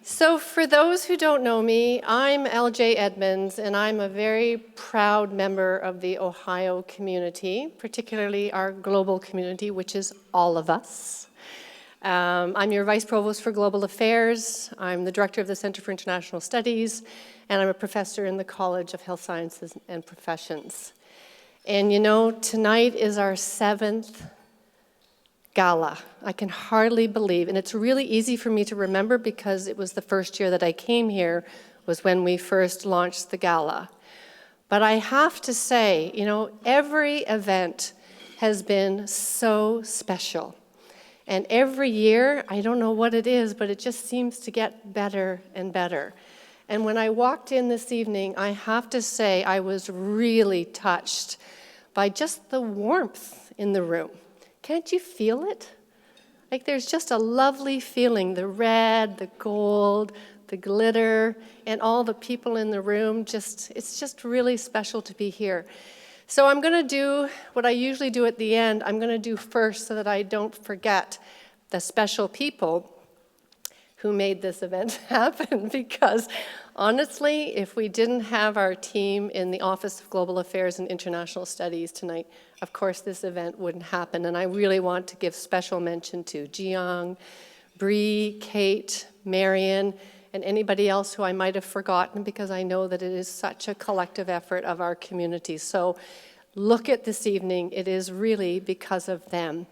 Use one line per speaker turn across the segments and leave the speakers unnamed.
So for those who don't know me, I'm LJ Edmonds, and I'm a very proud member of the Ohio community, particularly our global community, which is all of us. I'm your Vice Provost for Global Affairs. I'm the Director of the Center for International Studies, and I'm a professor in the College of Health Sciences and Professions. And you know, tonight is our 7th Gala. I can hardly believe, and it's really easy for me to remember because it was the first year that I came here was when we first launched the Gala. But I have to say, you know, every event has been so special. And every year, I don't know what it is, but it just seems to get better and better. And when I walked in this evening, I have to say I was really touched by just the warmth in the room. Can't you feel it? Like there's just a lovely feeling, the red, the gold, the glitter, and all the people in the room. It's just really special to be here. So I'm going to do what I usually do at the end. I'm going to do first so that I don't forget the special people who made this event happen, because honestly, if we didn't have our team in the Office of Global Affairs and International Studies tonight, of course this event wouldn't happen. And I really want to give special mention to Jiyoung, Bree, Kate, Marion, and anybody else who I might have forgotten, because I know that it is such a collective effort of our community. So look at this evening, it is really because of them.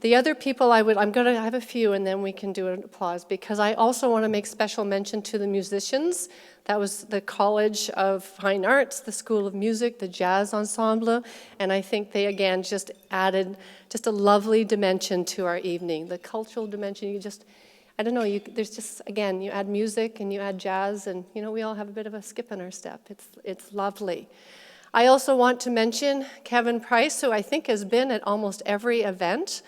The other people I have a few and then we can do an applause, because I also want to make special mention to the musicians. That was the College of Fine Arts, the School of Music, the Jazz Ensemble, and I think they again just added just a lovely dimension to our evening. The cultural dimension, I don't know, there's just, again, you add music and you add jazz and, you know, we all have a bit of a skip in our step. It's lovely. I also want to mention Kevin Price, who I think has been at almost every event.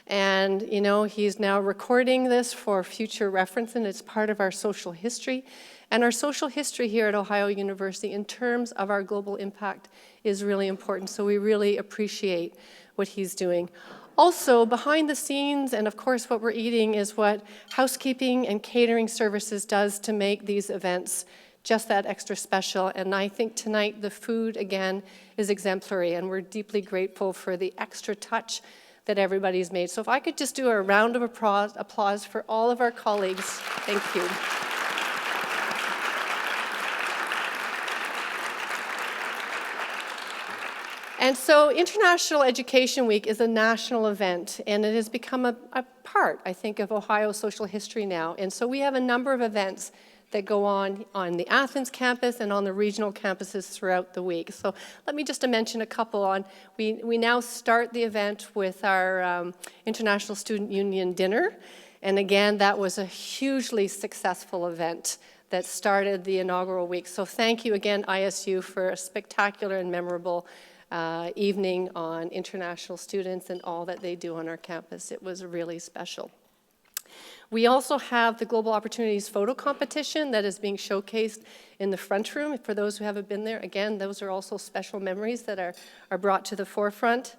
And, you know, he's now recording this for future reference, and it's part of our social history. And our social history here at Ohio University, in terms of our global impact, is really important. So we really appreciate what he's doing. Also, behind the scenes, and of course what we're eating, is what housekeeping and catering services does to make these events just that extra special. And I think tonight the food, again, is exemplary, and we're deeply grateful for the extra touch that everybody's made. So if I could just do a round of applause for all of our colleagues. Thank you. And so International Education Week is a national event, and it has become a part, I think, of Ohio social history now. And so we have a number of events that go on the Athens campus and on the regional campuses throughout the week. So let me just mention a couple. We now start the event with our International Student Union dinner. And again, that was a hugely successful event that started the inaugural week. So thank you again, ISU, for a spectacular and memorable evening on international students and all that they do on our campus. It was really special. We also have the Global Opportunities Photo Competition that is being showcased in the front room. For those who haven't been there, again, those are also special memories that are brought to the forefront.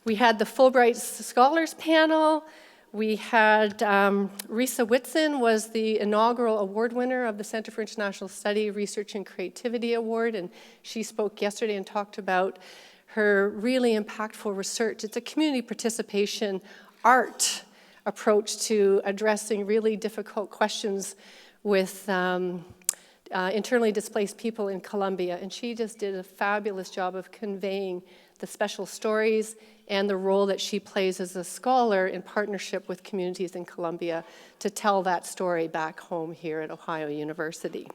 We had the Fulbright Scholars Panel. We had Risa Whitson was the inaugural award winner of the Center for International Study, Research and Creativity Award, and she spoke yesterday and talked about her really impactful research. It's a community participation art approach to addressing really difficult questions with internally displaced people in Colombia. And she just did a fabulous job of conveying the special stories and the role that she plays as a scholar in partnership with communities in Colombia to tell that story back home here at Ohio University.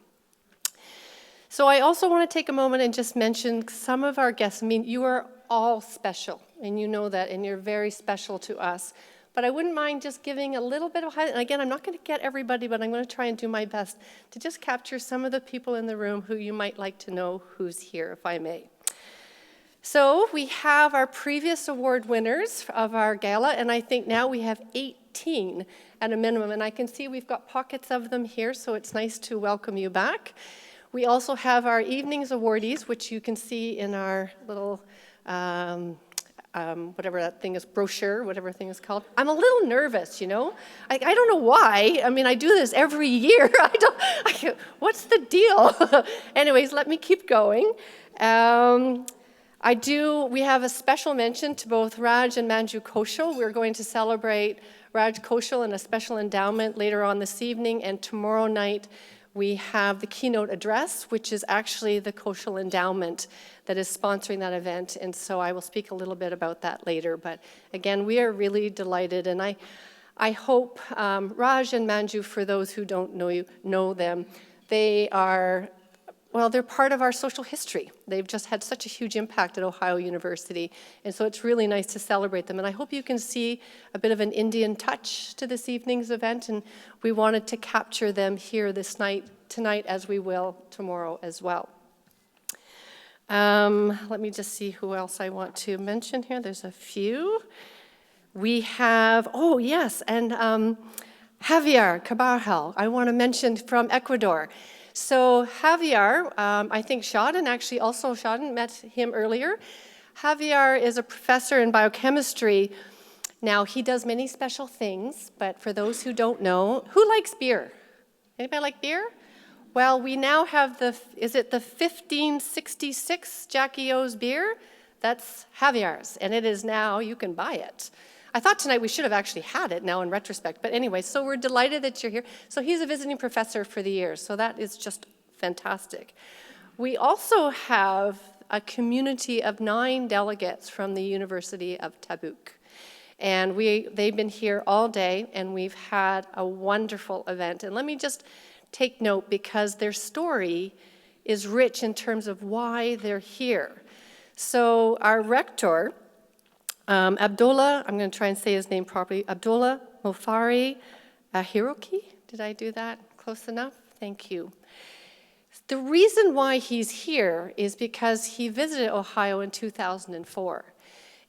So I also want to take a moment and just mention some of our guests. I mean, you are all special, and you know that, and you're very special to us. But I wouldn't mind just giving a little bit of highlight. And again, I'm not going to get everybody, but I'm going to try and do my best to just capture some of the people in the room who you might like to know who's here, if I may. So we have our previous award winners of our gala, and I think now we have 18 at a minimum. And I can see we've got pockets of them here, so it's nice to welcome you back. We also have our evening's awardees, which you can see in our little whatever that thing is, brochure, whatever thing is called. I'm a little nervous, you know? I don't know why. I mean, I do this every year. What's the deal? Anyways, let me keep going. We have a special mention to both Raj and Manju Koshal. We're going to celebrate Raj Koshal in a special endowment later on this evening, and tomorrow night we have the keynote address, which is actually the Koshal Endowment that is sponsoring that event, and so I will speak a little bit about that later. But again, we are really delighted, and I hope Raj and Manju, for those who don't know them, they are, well, they're part of our social history. They've just had such a huge impact at Ohio University, and so it's really nice to celebrate them. And I hope you can see a bit of an Indian touch to this evening's event, and we wanted to capture them here tonight, as we will tomorrow as well. Let me just see who else I want to mention here. There's a few. We have, oh yes, and Javier Cabajal, I want to mention, from Ecuador. So Javier, I think Shaden met him earlier. Javier is a professor in biochemistry. Now, he does many special things, but for those who don't know, who likes beer? Anybody like beer? Well, we now have is it the 1566 Jackie O's beer? That's Javier's, and it is now, you can buy it. I thought tonight we should have actually had it now in retrospect, but anyway, so we're delighted that you're here. So he's a visiting professor for the year, so that is just fantastic. We also have a community of 9 delegates from the University of Tabuk. And they've been here all day, and we've had a wonderful event. And let me just take note, because their story is rich in terms of why they're here. So our rector, Abdullah, I'm going to try and say his name properly, Abdullah Mofari Hiroki. Did I do that close enough? Thank you. The reason why he's here is because he visited Ohio in 2004.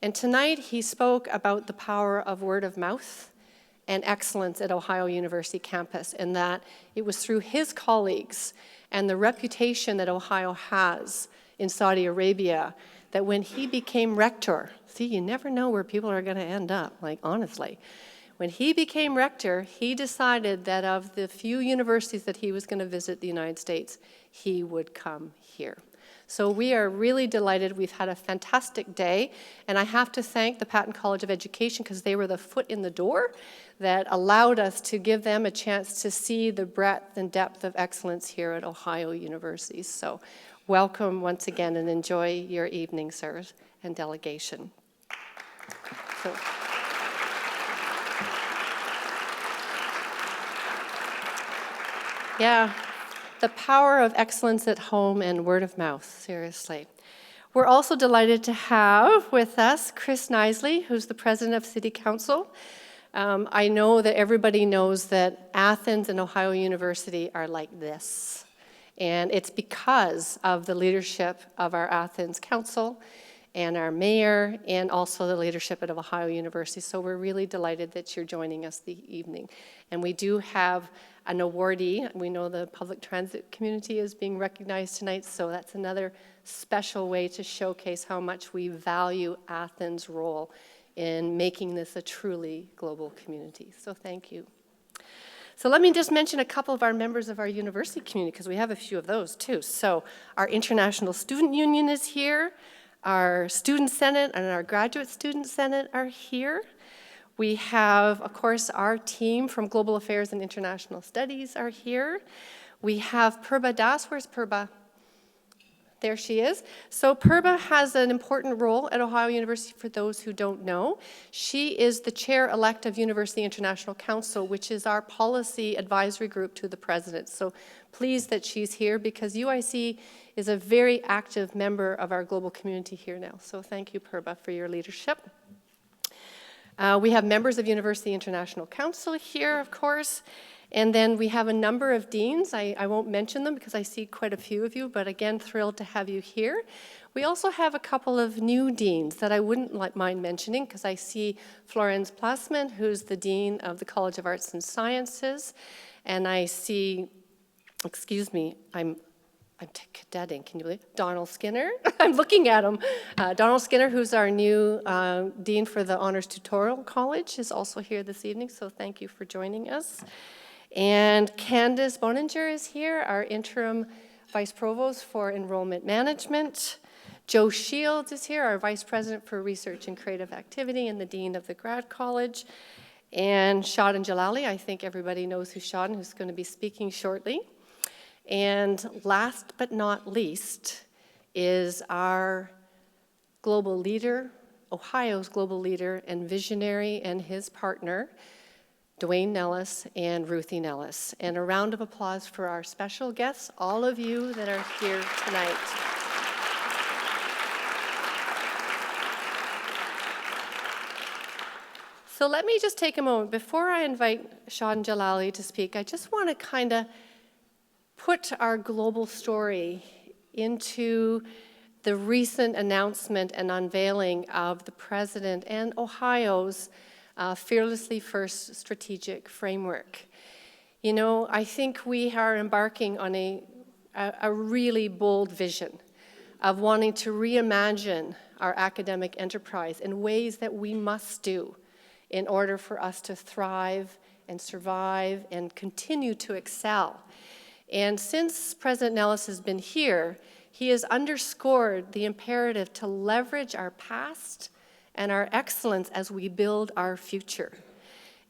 And tonight he spoke about the power of word of mouth and excellence at Ohio University campus, and that it was through his colleagues and the reputation that Ohio has in Saudi Arabia that when he became rector, see, you never know where people are going to end up, like honestly. When he became rector, he decided that of the few universities that he was going to visit the United States, he would come here. So we are really delighted. We've had a fantastic day, and I have to thank the Patton College of Education, because they were the foot in the door that allowed us to give them a chance to see the breadth and depth of excellence here at Ohio University. So welcome once again, and enjoy your evening, sirs, and delegation. So. Yeah. The power of excellence at home and word of mouth, seriously. We're also delighted to have with us Chris Knisley, who's the president of City Council. I know that everybody knows that Athens and Ohio University are like this. And it's because of the leadership of our Athens Council and our mayor, and also the leadership at Ohio University. So we're really delighted that you're joining us this evening. And we do have an awardee. We know the public transit community is being recognized tonight, so that's another special way to showcase how much we value Athens' role in making this a truly global community. So thank you. So let me just mention a couple of our members of our university community, because we have a few of those too. So our International Student Union is here. Our Student Senate and our Graduate Student Senate are here. We have, of course, our team from Global Affairs and International Studies are here. We have Purba Das. Where's Purba? There she is. So Purba has an important role at Ohio University for those who don't know. She is the chair-elect of University International Council, which is our policy advisory group to the president. So pleased that she's here, because UIC is a very active member of our global community here now. So thank you, Purba, for your leadership. We have members of University International Council here, of course. And then we have a number of deans. I won't mention them because I see quite a few of you, but again, thrilled to have you here. We also have a couple of new deans that I wouldn't mind mentioning, because I see Florence Plasman, who's the Dean of the College of Arts and Sciences, and I see, excuse me, I'm I'm cadetting, can you believe it? Donald Skinner. I'm looking at him. Donald Skinner, who's our new Dean for the Honors Tutorial College, is also here this evening, so thank you for joining us. And Candace Boninger is here, our interim Vice Provost for Enrollment Management. Joe Shields is here, our Vice President for Research and Creative Activity and the Dean of the Grad College. And Shadin Jalali, I think everybody knows who Shadin, who's going to be speaking shortly. And last but not least is our global leader, Ohio's global leader and visionary, and his partner, Dwayne Nellis and Ruthie Nellis. And a round of applause for our special guests, all of you that are here tonight. So let me just take a moment. Before I invite Shadin Jalali to speak, I just want to kind of put our global story into the recent announcement and unveiling of the President and Ohio's Fearlessly First strategic framework. You know, I think we are embarking on a really bold vision of wanting to reimagine our academic enterprise in ways that we must do in order for us to thrive and survive and continue to excel. And since President Nellis has been here, he has underscored the imperative to leverage our past and our excellence as we build our future.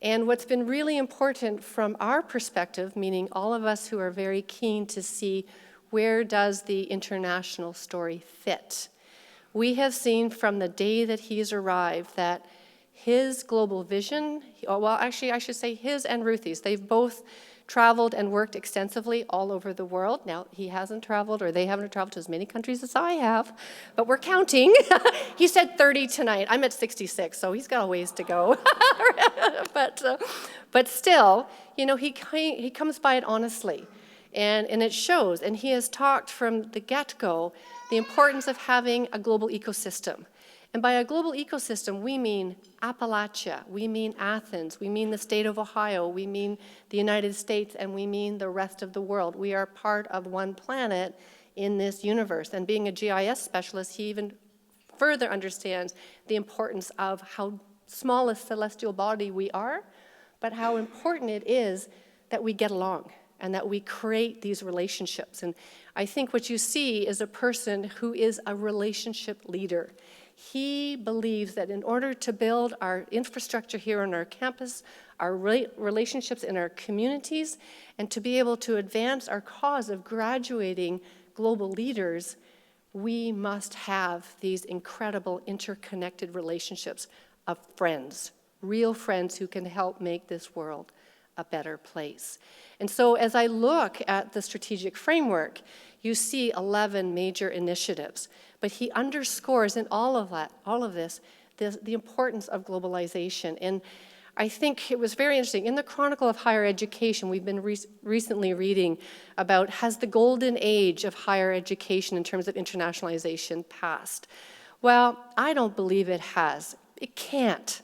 And what's been really important from our perspective, meaning all of us who are very keen to see where does the international story fit, we have seen from the day that he's arrived that his global vision, well, actually I should say his and Ruthie's, they've both traveled and worked extensively all over the world. Now, he hasn't traveled, or they haven't traveled to as many countries as I have, but we're counting. He said 30 tonight. I'm at 66, so he's got a ways to go. But still, you know, he comes by it honestly, and it shows. And he has talked from the get-go the importance of having a global ecosystem. And by a global ecosystem, we mean Appalachia, we mean Athens, we mean the state of Ohio, we mean the United States, and we mean the rest of the world. We are part of one planet in this universe. And being a GIS specialist, he even further understands the importance of how small a celestial body we are, but how important it is that we get along and that we create these relationships. And I think what you see is a person who is a relationship leader. He believes that in order to build our infrastructure here on our campus, our relationships in our communities, and to be able to advance our cause of graduating global leaders, we must have these incredible interconnected relationships of friends, real friends who can help make this world a better place. And so as I look at the strategic framework, you see 11 major initiatives. But he underscores in all of this, the importance of globalization. And I think it was very interesting. In the Chronicle of Higher Education, we've been recently reading about, has the golden age of higher education in terms of internationalization passed? Well, I don't believe it has. It can't.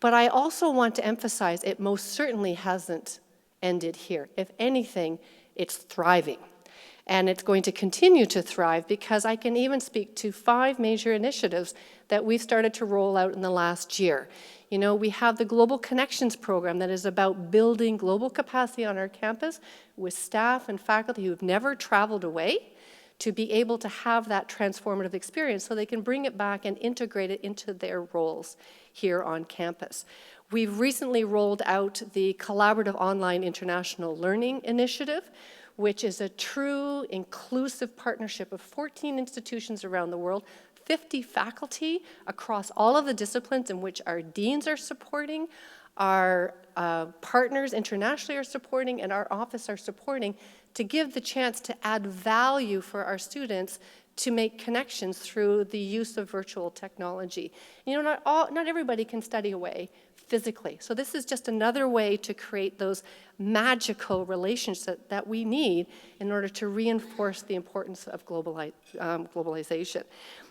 But I also want to emphasize it most certainly hasn't ended here. If anything, it's thriving. And it's going to continue to thrive because I can even speak to 5 major initiatives that we've started to roll out in the last year. You know, we have the Global Connections program that is about building global capacity on our campus with staff and faculty who have never traveled away to be able to have that transformative experience so they can bring it back and integrate it into their roles here on campus. We've recently rolled out the Collaborative Online International Learning Initiative, which is a true inclusive partnership of 14 institutions around the world, 50 faculty across all of the disciplines in which our deans are supporting, our partners internationally are supporting, and our office are supporting to give the chance to add value for our students to make connections through the use of virtual technology. You know, not everybody can study away physically. So this is just another way to create those magical relationships that we need in order to reinforce the importance of globalization.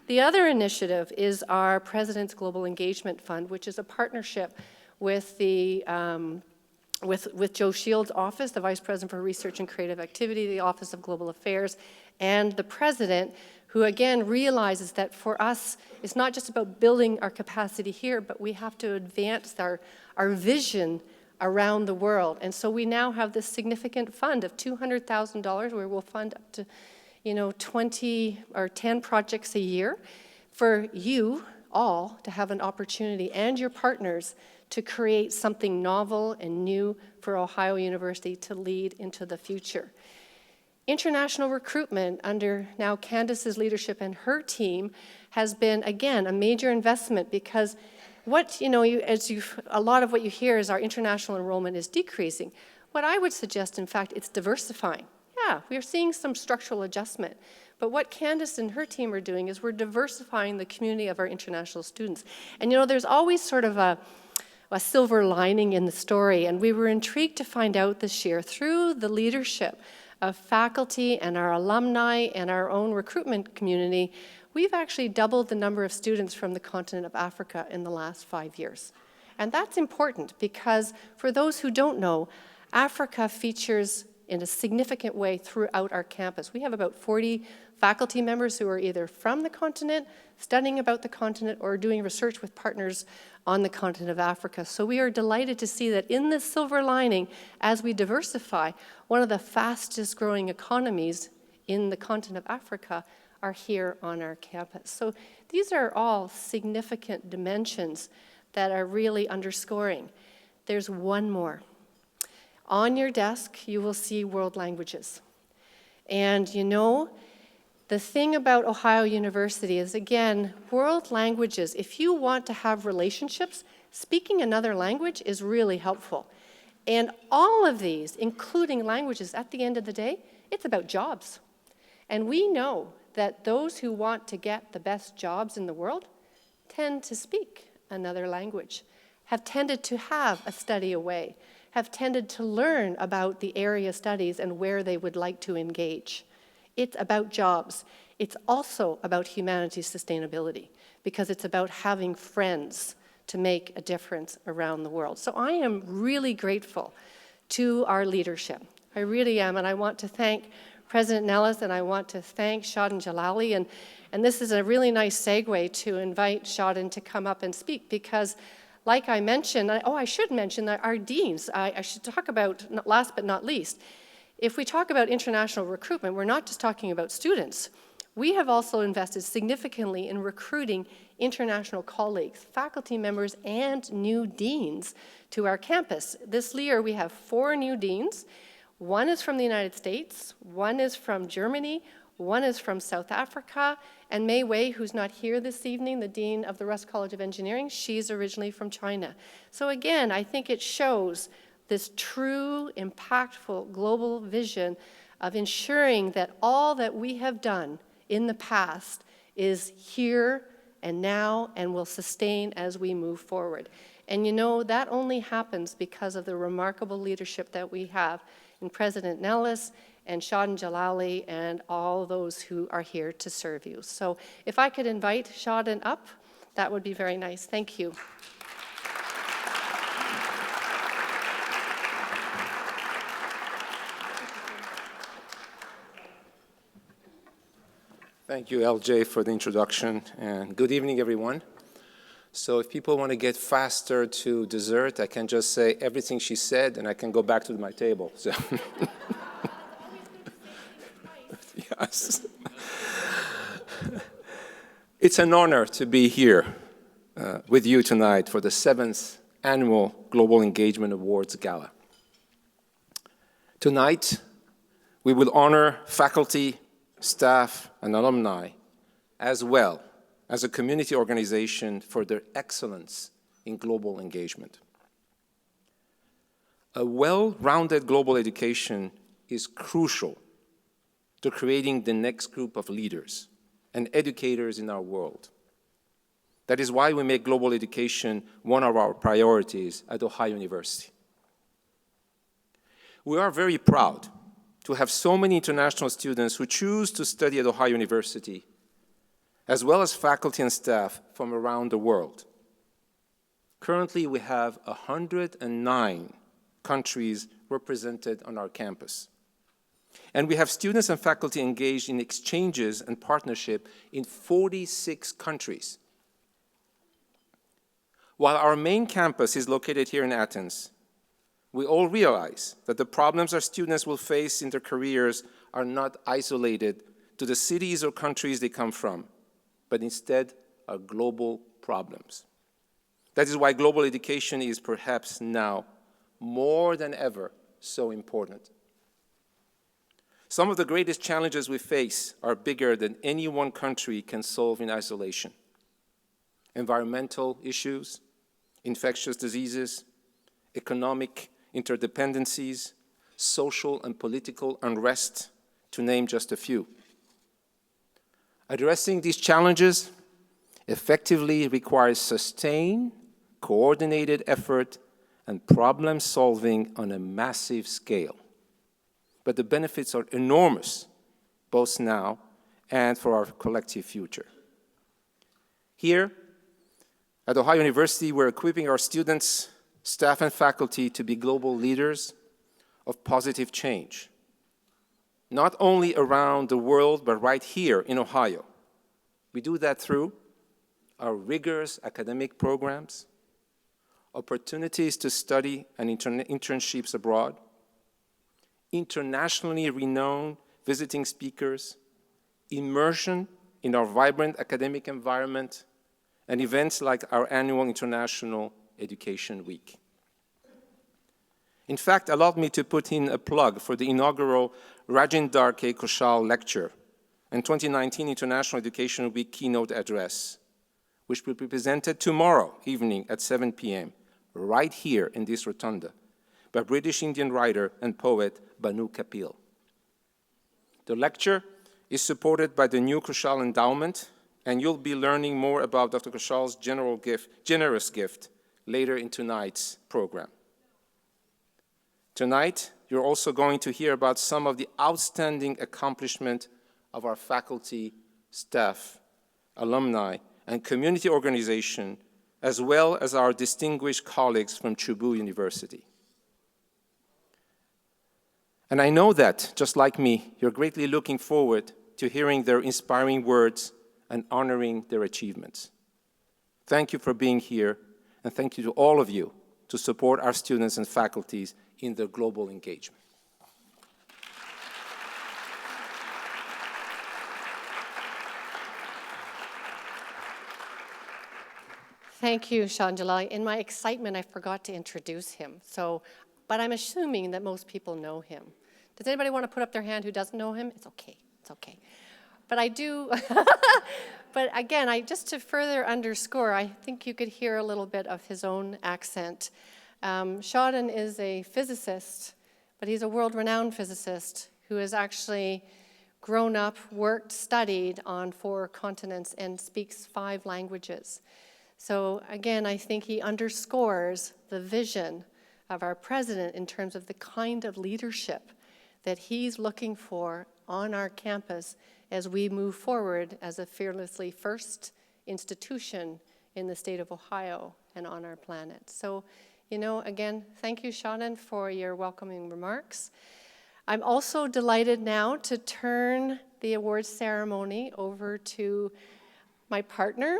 The other initiative is our President's Global Engagement Fund, which is a partnership with the with Joe Shields' office, the Vice President for Research and Creative Activity, the Office of Global Affairs, and the President, who again realizes that for us, it's not just about building our capacity here, but we have to advance our vision around the world. And so we now have this significant fund of $200,000 where we'll fund up to 20 or 10 projects a year for you all to have an opportunity and your partners to create something novel and new for Ohio University to lead into the future. International recruitment under now Candace's leadership and her team has been, again, a major investment because a lot of what you hear is our international enrollment is decreasing. What I would suggest, in fact, it's diversifying. Yeah, we are seeing some structural adjustment. But what Candace and her team are doing is we're diversifying the community of our international students. And there's always sort of a silver lining in the story. And we were intrigued to find out this year through the leadership of faculty and our alumni and our own recruitment community, we've actually doubled the number of students from the continent of Africa in the last 5 years. And that's important because for those who don't know, Africa features in a significant way throughout our campus. We have about 40 faculty members who are either from the continent, studying about the continent, or doing research with partners on the continent of Africa. So we are delighted to see that in this silver lining, as we diversify, one of the fastest growing economies in the continent of Africa are here on our campus. So these are all significant dimensions that are really underscoring. There's one more. On your desk, you will see world languages. And the thing about Ohio University is, again, world languages, if you want to have relationships, speaking another language is really helpful. And all of these, including languages, at the end of the day, it's about jobs. And we know that those who want to get the best jobs in the world tend to speak another language, have tended to have a study away, have tended to learn about the area studies and where they would like to engage. It's about jobs. It's also about humanities sustainability because it's about having friends to make a difference around the world. So I am really grateful to our leadership. I really am, and I want to thank President Nellis and I want to thank Shadin Jalali, and this is a really nice segue to invite Shadin to come up and speak because like I mentioned, I should mention that our deans, I should talk about, last but not least, if we talk about international recruitment, we're not just talking about students. We have also invested significantly in recruiting international colleagues, faculty members, and new deans to our campus. This year, we have 4 new deans. One is from the United States, one is from Germany, one is from South Africa, and Mei Wei, who's not here this evening, the Dean of the Russ College of Engineering, she's originally from China. So again, I think it shows this true, impactful global vision of ensuring that all that we have done in the past is here and now and will sustain as we move forward. And that only happens because of the remarkable leadership that we have in President Nellis and Shadin Jalali and all those who are here to serve you. So if I could invite Shadin up, that would be very nice. Thank you.
Thank you, LJ, for the introduction, and good evening, everyone. So if people want to get faster to dessert, I can just say everything she said, and I can go back to my table. So. Yes. It's an honor to be here with you tonight for the 7th Annual Global Engagement Awards Gala. Tonight, we will honor faculty, staff, and alumni, as well as a community organization for their excellence in global engagement. A well-rounded global education is crucial to creating the next group of leaders and educators in our world. That is why we make global education one of our priorities at Ohio University. We are very proud to have so many international students who choose to study at Ohio University, as well as faculty and staff from around the world. Currently, we have 109 countries represented on our campus. And we have students and faculty engaged in exchanges and partnership in 46 countries. While our main campus is located here in Athens, we all realize that the problems our students will face in their careers are not isolated to the cities or countries they come from, but instead are global problems. That is why global education is perhaps now more than ever so important. Some of the greatest challenges we face are bigger than any one country can solve in isolation. Environmental issues, infectious diseases, economic interdependencies, social and political unrest, to name just a few. Addressing these challenges effectively requires sustained, coordinated effort and problem solving on a massive scale. But the benefits are enormous, both now and for our collective future. Here at Ohio University, we're equipping our students, staff, and faculty to be global leaders of positive change, not only around the world, but right here in Ohio. We do that through our rigorous academic programs, opportunities to study and internships abroad, internationally renowned visiting speakers, immersion in our vibrant academic environment, and events like our annual International Education Week. In fact, allow me to put in a plug for the inaugural Rajinder K. Kushal Lecture and 2019 International Education Week keynote address, which will be presented tomorrow evening at 7 p.m., right here in this rotunda, by British Indian writer and poet Banu Kapil. The lecture is supported by the new Kushal Endowment, and you'll be learning more about Dr. Kushal's generous gift later in tonight's program. Tonight, you're also going to hear about some of the outstanding accomplishment of our faculty, staff, alumni, and community organization, as well as our distinguished colleagues from Chubu University. And I know that, just like me, you're greatly looking forward to hearing their inspiring words and honoring their achievements. Thank you for being here, and thank you to all of you to support our students and faculties in their global engagement.
Thank you, Shanjala. In my excitement, I forgot to introduce him. But I'm assuming that most people know him. Does anybody want to put up their hand who doesn't know him? It's okay, it's okay. But I do, but again, just to further underscore, I think you could hear a little bit of his own accent. Sheldon is a physicist, but he's a world-renowned physicist who has actually grown up, worked, studied on 4 continents, and speaks 5 languages. So again, I think he underscores the vision of our president in terms of the kind of leadership that he's looking for on our campus as we move forward as a fearlessly first institution in the state of Ohio and on our planet. So, again, thank you, Shannon, for your welcoming remarks. I'm also delighted now to turn the awards ceremony over to my partner,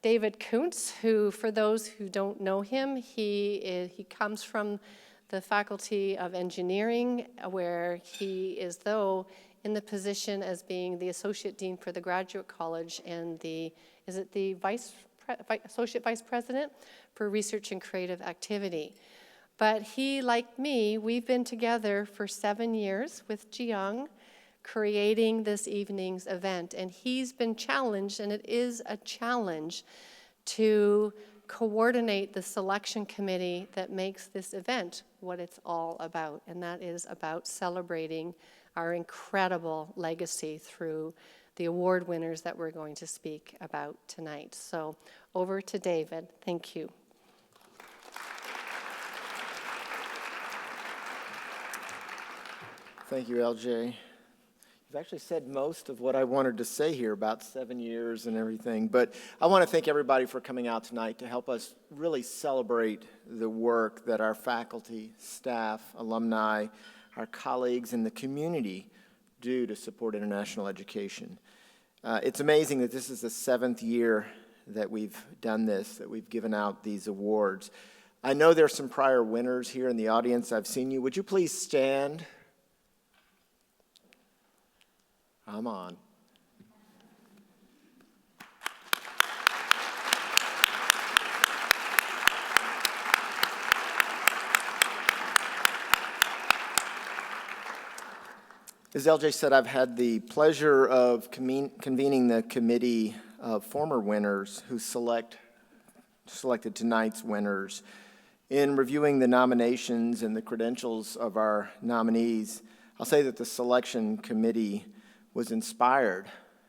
David Kuntz, who, for those who don't know him, he comes from the Faculty of Engineering, where he is, though, in the position as being the Associate Dean for the Graduate College and the Associate Vice President for Research and Creative Activity. But he, like me, we've been together for 7 years with Jiyoung, creating this evening's event. And he's been challenged, and it is a challenge, to coordinate the selection committee that makes this event what it's all about. And that is about celebrating our incredible legacy through the award winners that we're going to speak about tonight. So over to David. Thank you.
Thank you, LJ. You've actually said most of what I wanted to say here about 7 years and everything, but I want to thank everybody for coming out tonight to help us really celebrate the work that our faculty, staff, alumni, our colleagues, and the community do to support international education. It's amazing that this is the 7th year that we've done this, that we've given out these awards. I know there's some prior winners here in the audience. I've seen you. Would you please stand? I'm on. As LJ said, I've had the pleasure of convening the committee of former winners who selected tonight's winners. In reviewing the nominations and the credentials of our nominees, I'll say that the selection committee was inspired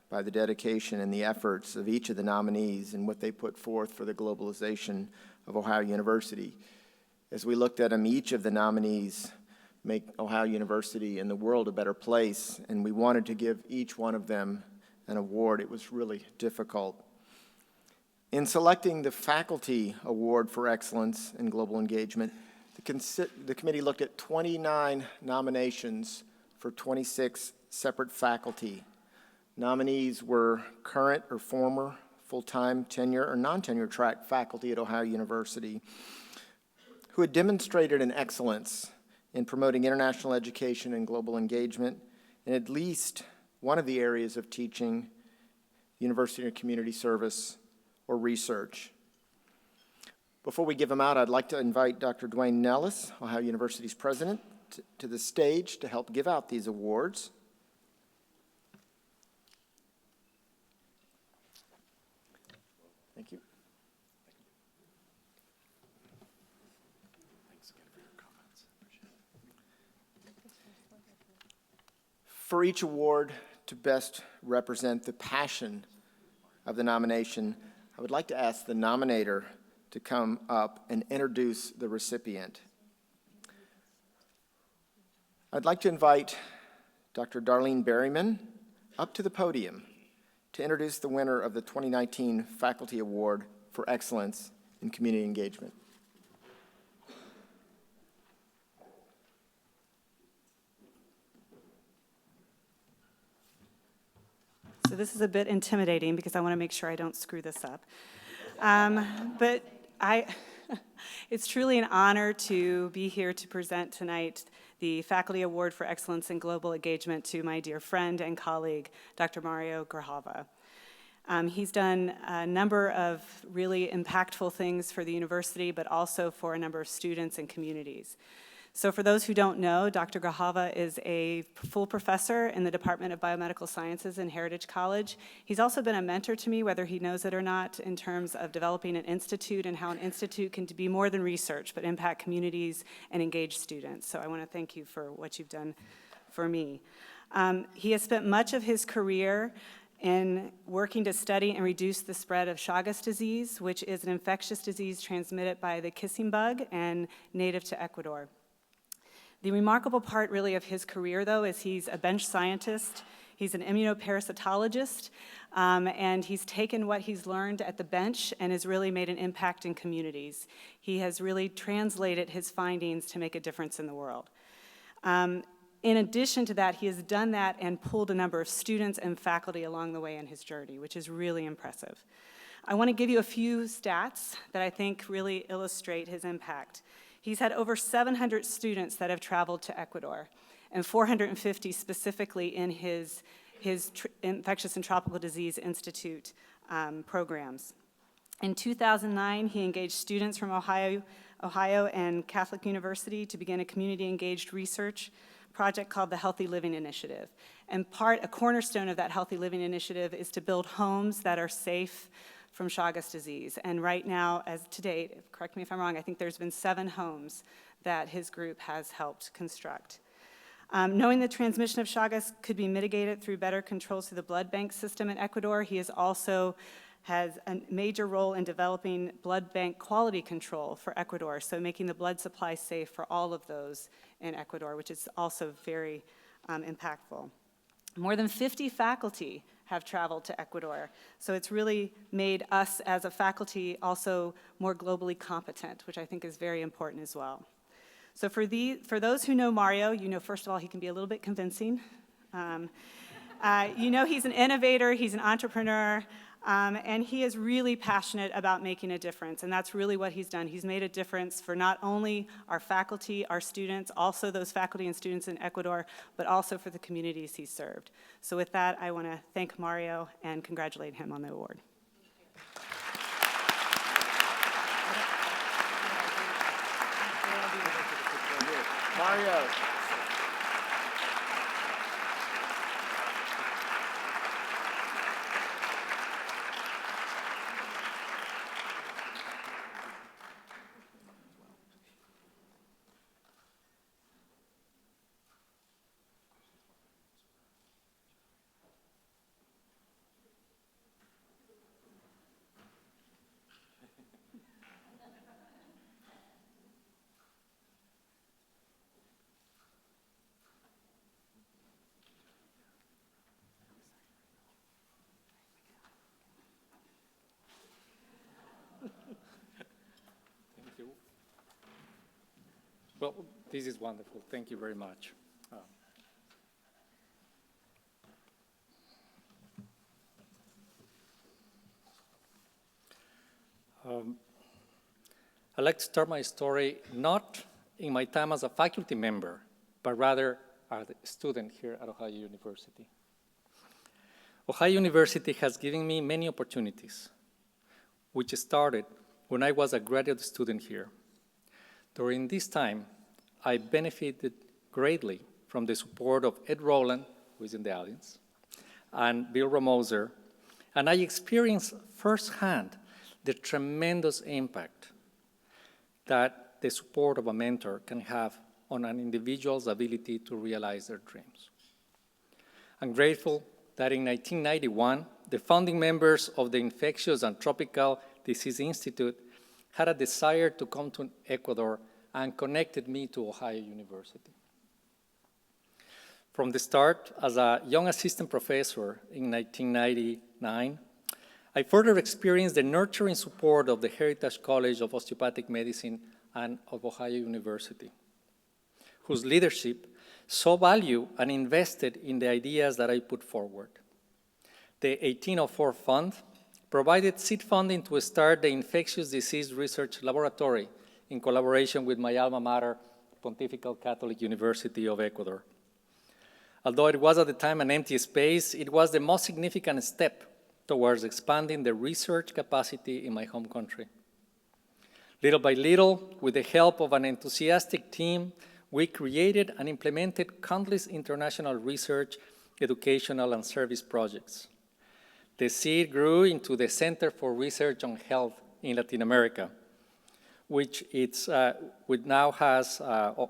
by the dedication and the efforts of each of the nominees and what they put forth for the globalization of Ohio University. As we looked at them, each of the nominees make Ohio University and the world a better place, and we wanted to give each one of them an award. It was really difficult. In selecting the Faculty Award for Excellence in Global Engagement, the committee looked at 29 nominations for 26 separate faculty. Nominees were current or former full-time tenure or non-tenure track faculty at Ohio University who had demonstrated an excellence in promoting international education and global engagement in at least one of the areas of teaching, university or community service, or research. Before we give them out, I'd like to invite Dr. Dwayne Nellis, Ohio University's president, to the stage to help give out these awards. Thank you. Thanks again for your comments. For each award to best represent the passion of the nomination, I would like to ask the nominator to come up and introduce the recipient. I'd like to invite Dr. Darlene Berryman up to the podium to introduce the winner of the 2019 Faculty Award for Excellence in Community Engagement.
So this is a bit intimidating because I want to make sure I don't screw this up. But it's truly an honor to be here to present tonight the Faculty Award for Excellence in Global Engagement to my dear friend and colleague, Dr. Mario Grijalva. He's done a number of really impactful things for the university, but also for a number of students and communities. So for those who don't know, Dr. Grijalva is a full professor in the Department of Biomedical Sciences in Heritage College. He's also been a mentor to me, whether he knows it or not, in terms of developing an institute and how an institute can be more than research, but impact communities and engage students. So I want to thank you for what you've done for me. He has spent much of his career in working to study and reduce the spread of Chagas disease, which is an infectious disease transmitted by the kissing bug and native to Ecuador. The remarkable part really of his career, though, is he's a bench scientist, he's an immunoparasitologist, and he's taken what he's learned at the bench and has really made an impact in communities. He has really translated his findings to make a difference in the world. In addition to that, he has done that and pulled a number of students and faculty along the way in his journey, which is really impressive. I want to give you a few stats that I think really illustrate his impact. He's had over 700 students that have traveled to Ecuador, and 450 specifically in his Infectious and Tropical Disease Institute programs. In 2009, he engaged students from Ohio and Catholic University to begin a community-engaged research project called the Healthy Living Initiative. And a cornerstone of that Healthy Living Initiative is to build homes that are safe from Chagas disease. And right now, as to date, correct me if I'm wrong, I think there's been 7 homes that his group has helped construct. Knowing the transmission of Chagas could be mitigated through better controls through the blood bank system in Ecuador, he has a major role in developing blood bank quality control for Ecuador, so making the blood supply safe for all of those in Ecuador, which is also very impactful. More than 50 faculty have traveled to Ecuador. So it's really made us as a faculty also more globally competent, which I think is very important as well. So for those who know Mario, you know, first of all, he can be a little bit convincing. You know he's an innovator, he's an entrepreneur, and he is really passionate about making a difference, and that's really what he's done. He's made a difference for not only our faculty, our students, also those faculty and students in Ecuador, but also for the communities he's served. So with that, I want to thank Mario and congratulate him on the award.
Mario.
Well, this is wonderful. Thank you very much. I'd like to start my story not in my time as a faculty member, but rather as a student here at Ohio University. Ohio University has given me many opportunities, which started when I was a graduate student here. During this time, I benefited greatly from the support of Ed Rowland, who is in the audience, and Bill Ramoser, and I experienced firsthand the tremendous impact that the support of a mentor can have on an individual's ability to realize their dreams. I'm grateful that in 1991, the founding members of the Infectious and Tropical Disease Institute had a desire to come to Ecuador and connected me to Ohio University. From the start, as a young assistant professor in 1999, I further experienced the nurturing support of the Heritage College of Osteopathic Medicine and of Ohio University, whose leadership saw value and invested in the ideas that I put forward. The 1804 Fund provided seed funding to start the Infectious Disease Research Laboratory in collaboration with my alma mater, Pontifical Catholic University of Ecuador. Although it was at the time an empty space, it was the most significant step towards expanding the research capacity in my home country. Little by little, with the help of an enthusiastic team, we created and implemented countless international research, educational, and service projects. The seed grew into the Center for Research on Health in Latin America, which now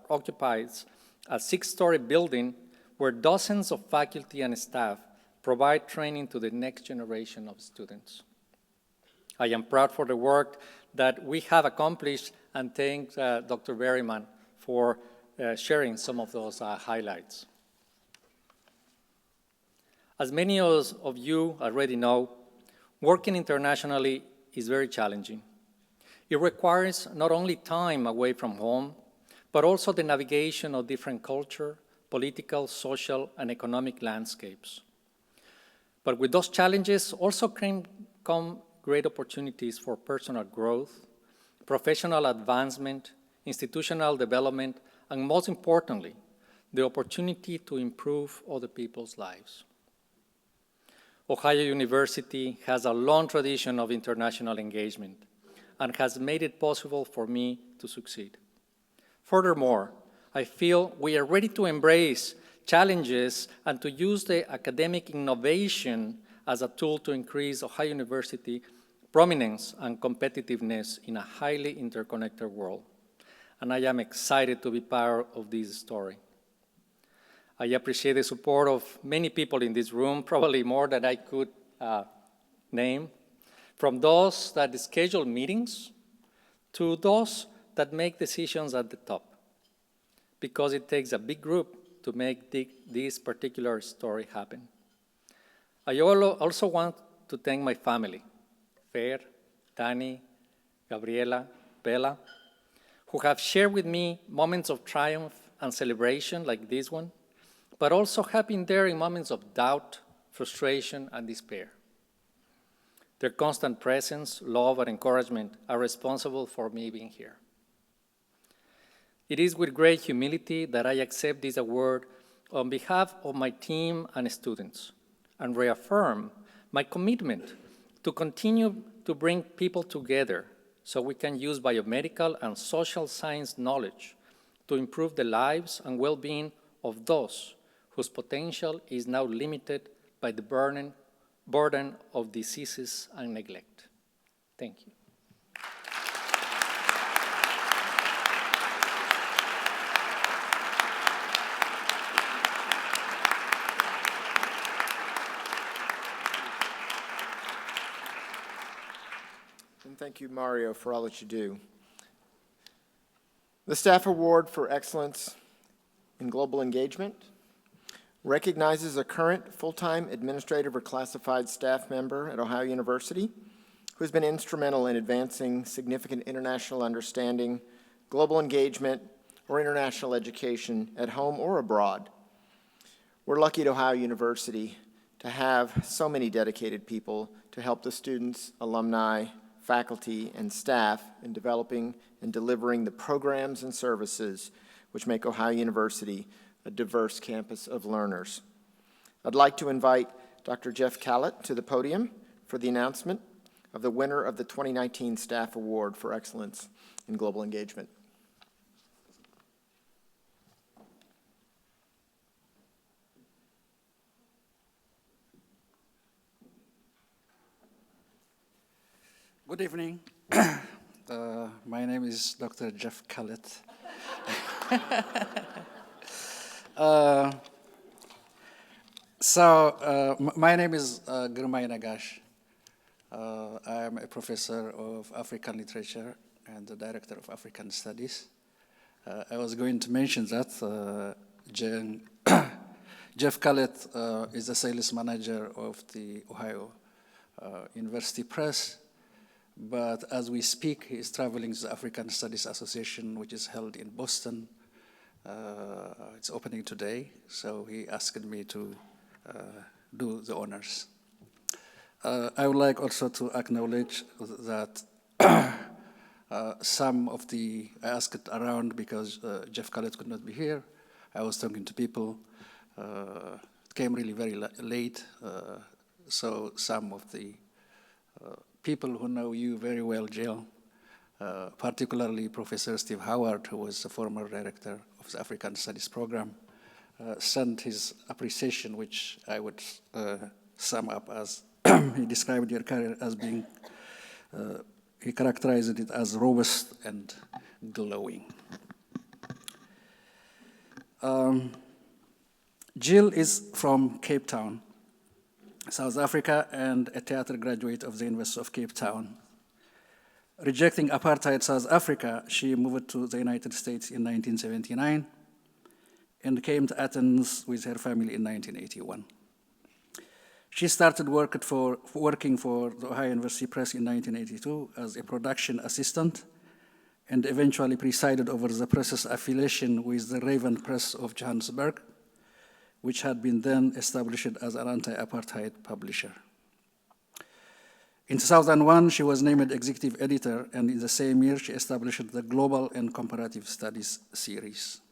occupies a 6-story building where dozens of faculty and staff provide training to the next generation of students. I am proud for the work that we have accomplished and thank Dr. Berryman for sharing some of those highlights. As many of you already know, working internationally is very challenging. It requires not only time away from home, but also the navigation of different culture, political, social, and economic landscapes. But with those challenges also come great opportunities for personal growth, professional advancement, institutional development, and most importantly, the opportunity to improve other people's lives. Ohio University has a long tradition of international engagement and has made it possible for me to succeed. Furthermore, I feel we are ready to embrace challenges and to use the academic innovation as a tool to increase Ohio University prominence and competitiveness in a highly interconnected world. And I am excited to be part of this story. I appreciate the support of many people in this room, probably more than I could name, from those that schedule meetings to those that make decisions at the top. Because it takes a big group to make this particular story happen. I also want to thank my family, Fer, Dani, Gabriela, Bella, who have shared with me moments of triumph and celebration like this one, but also have been there in moments of doubt, frustration, and despair. Their constant presence, love, and encouragement are responsible for me being here. It is with great humility that I accept this award on behalf of my team and students, and reaffirm my commitment to continue to bring people together so we can use biomedical and social science knowledge to improve the lives and well-being of those whose potential is now limited by the burden of diseases and neglect. Thank you.
And thank you, Mario, for all that you do. The Staff Award for Excellence in Global Engagement recognizes a current full-time administrative or classified staff member at Ohio University who has been instrumental in advancing significant international understanding, global engagement, or international education at home or abroad. We're lucky at Ohio University to have so many dedicated people to help the students, alumni, faculty, and staff in developing and delivering the programs and services which make Ohio University a diverse campus of learners. I'd like to invite Dr. Jeff Callett to the podium for the announcement of the winner of the 2019 Staff Award for Excellence in Global Engagement.
Good evening. My name is Dr. Jeff Callett. My name is Girmay Nagash. I am a professor of African literature and the director of African studies. I was going to mention that Jeff Callett is the sales manager of the Ohio University Press. But as we speak, he is traveling to the African Studies Association, which is held in Boston. It's opening today, so he asked me to do the honors. I would like also to acknowledge that some of I asked around because Jeff Callett could not be here. I was talking to people. It came really very late, so some of the people who know you very well, Jill, particularly Professor Steve Howard, who was the former director of the African Studies program, sent his appreciation, which I would sum up as, he described your career as being, he characterized it as robust and glowing. Jill is from Cape Town, South Africa, and a theater graduate of the University of Cape Town. Rejecting apartheid South Africa, she moved to the United States in 1979 and came to Athens with her family in 1981. She started working for the Ohio University Press in 1982 as a production assistant and eventually presided over the press's affiliation with the Raven Press of Johannesburg, which had been then established as an anti-apartheid publisher. In 2001, she was named executive editor, and in the same year, she established the Global and Comparative Studies series.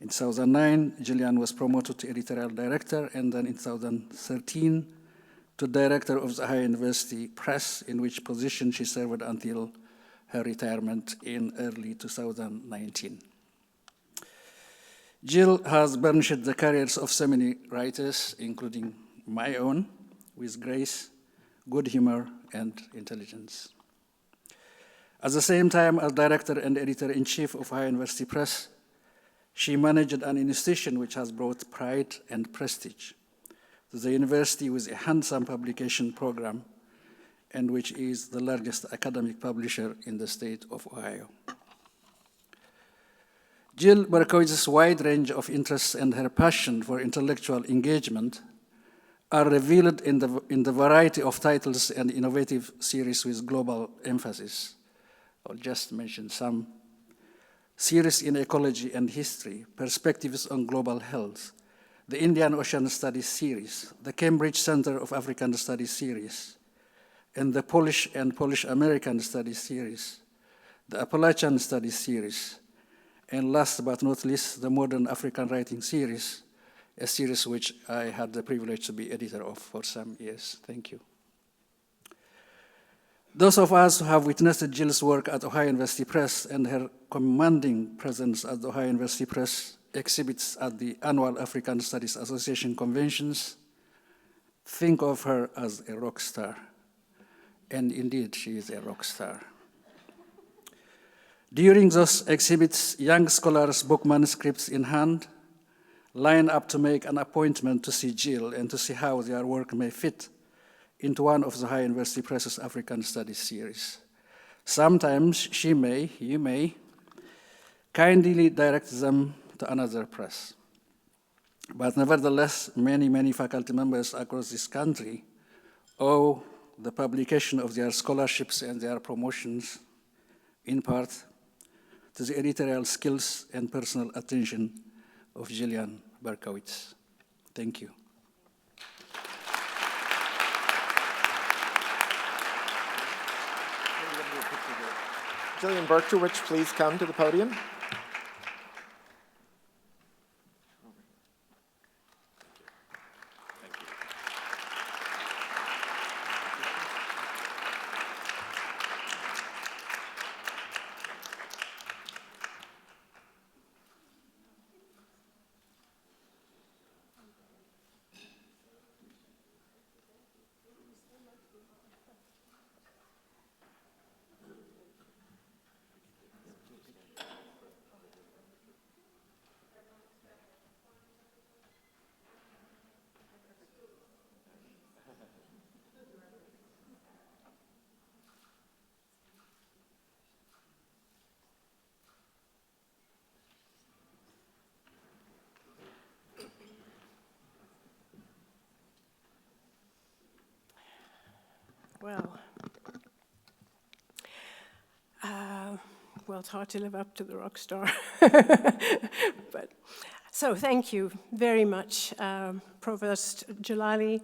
In 2009, Gillian was promoted to editorial director, and then in 2013, to director of the Ohio University Press, in which position she served until her retirement in early 2019. Jill has burnished the careers of so many writers, including my own, with grace, good humor, and intelligence. At the same time, as director and editor-in-chief of Ohio University Press, she managed an institution which has brought pride and prestige to the university with a handsome publication program and which is the largest academic publisher in the state of Ohio. Jill Berkowitz's wide range of interests and her passion for intellectual engagement are revealed in the variety of titles and innovative series with global emphasis. I'll just mention some. Series in Ecology and History, Perspectives on Global Health, the Indian Ocean Studies series, the Cambridge Center of African Studies series, and the Polish and Polish-American Studies series, the Appalachian Studies series, and last but not least, the Modern African Writing series, a series which I had the privilege to be editor of for some years. Thank you. Those of us who have witnessed Jill's work at Ohio University Press and her commanding presence at the Ohio University Press exhibits at the annual African Studies Association conventions think of her as a rock star. And indeed, she is a rock star. During those exhibits, young scholars, book manuscripts in hand, line up to make an appointment to see Jill and to see how their work may fit into one of the Ohio University Press's African Studies series. Sometimes you may, kindly direct them to another press. But nevertheless, many faculty members across this country owe the publication of their scholarships and their promotions, in part, to the editorial skills and personal attention of Jillian Berkowitz. Thank you.
Jillian Berkowitz, please come to the podium.
Well, it's hard to live up to the rock star. So thank you very much, Provost Jalali,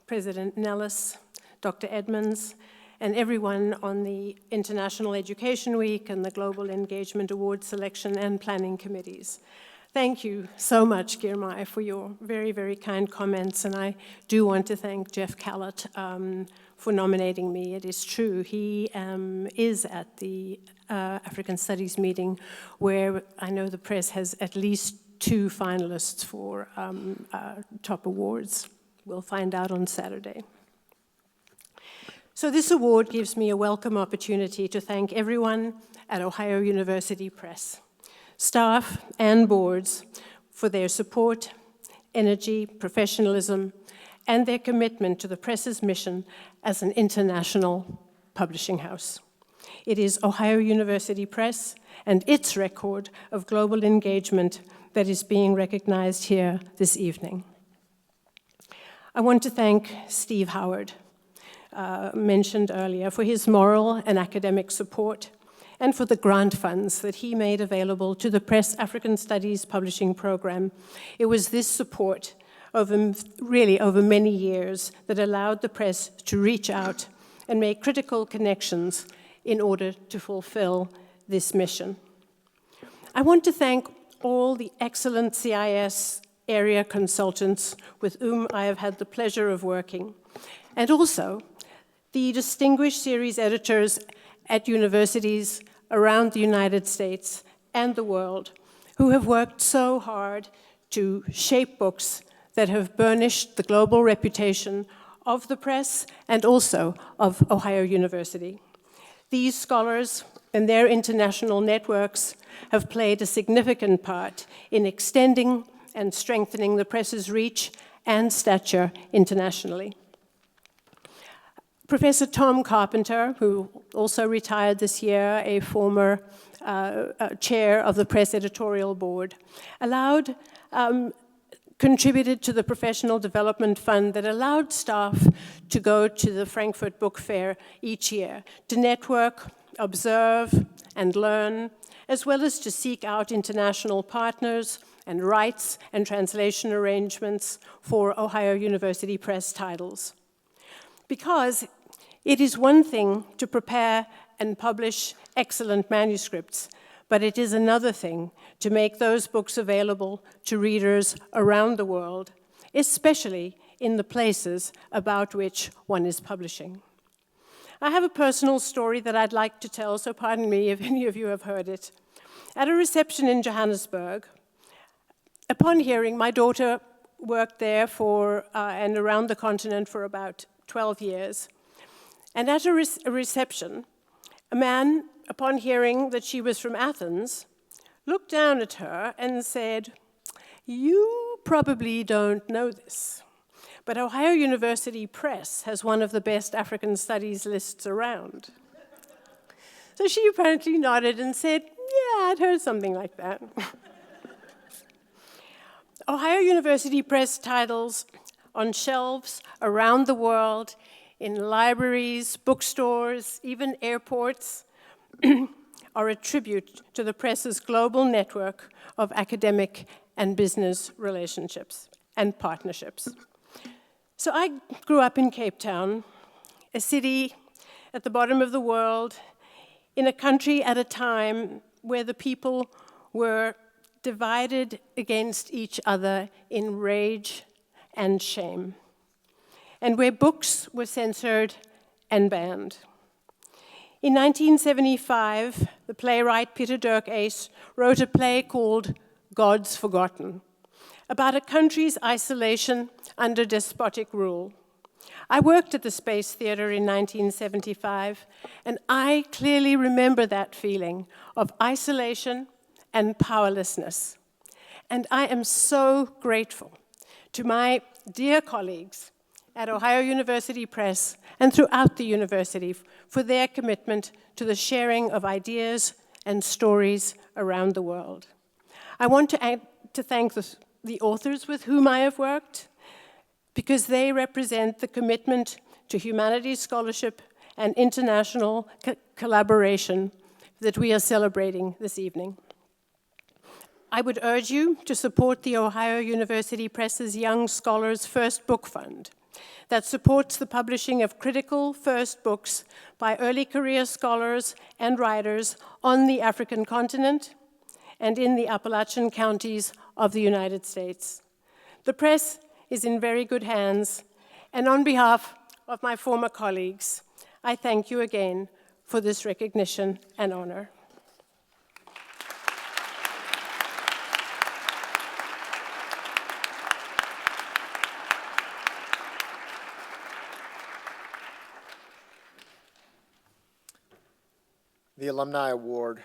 President Nellis, Dr. Edmonds, and everyone on the International Education Week and the Global Engagement Award Selection and Planning Committees. Thank you so much, Girmay, for your very kind comments, and I do want to thank Jeff Callett for nominating me. It is true, he is at the African Studies meeting where I know the press has at least 2 finalists for top awards. We'll find out on Saturday. So this award gives me a welcome opportunity to thank everyone at Ohio University Press, staff and boards for their support, energy, professionalism, and their commitment to the press's mission as an international publishing house. It is Ohio University Press and its record of global engagement that is being recognized here this evening. I want to thank Steve Howard, mentioned earlier, for his moral and academic support and for the grant funds that he made available to the Press African Studies Publishing Program. It was this support over many years that allowed the press to reach out and make critical connections in order to fulfill this mission. I want to thank all the excellent CIS area consultants with whom I have had the pleasure of working, and also the distinguished series editors at universities around the United States and the world who have worked so hard to shape books that have burnished the global reputation of the press and also of Ohio University. These scholars and their international networks have played a significant part in extending and strengthening the press's reach and stature internationally. Professor Tom Carpenter, who also retired this year, a former chair of the press editorial board, contributed to the professional development fund that allowed staff to go to the Frankfurt Book Fair each year to network, observe, and learn, as well as to seek out international partners and rights and translation arrangements for Ohio University Press titles. Because it is one thing to prepare and publish excellent manuscripts, but it is another thing to make those books available to readers around the world, especially in the places about which one is publishing. I have a personal story that I'd like to tell, so pardon me if any of you have heard it. At a reception in Johannesburg, upon hearing, my daughter worked there and around the continent for about 12 years. And at a reception, a man, upon hearing that she was from Athens, looked down at her and said, "You probably don't know this, but Ohio University Press has one of the best African studies lists around." So she apparently nodded and said, "Yeah, I'd heard something like that." Ohio University Press titles on shelves around the world, in libraries, bookstores, even airports, are a tribute to the press's global network of academic and business relationships and partnerships. So I grew up in Cape Town, a city at the bottom of the world, in a country at a time where the people were divided against each other in rage and shame, and where books were censored and banned. In 1975, the playwright Peter Dirk Ace wrote a play called Gods Forgotten, about a country's isolation under despotic rule. I worked at the Space Theatre in 1975, and I clearly remember that feeling of isolation and powerlessness. And I am so grateful to my dear colleagues at Ohio University Press and throughout the university for their commitment to the sharing of ideas and stories around the world. I want to thank the authors with whom I have worked, because they represent the commitment to humanities scholarship and international collaboration that we are celebrating this evening. I would urge you to support the Ohio University Press's Young Scholars First Book Fund that supports the publishing of critical first books by early career scholars and writers on the African continent and in the Appalachian counties of the United States. The press is in very good hands, and on behalf of my former colleagues, I thank you again for this recognition and honor.
The Alumni Award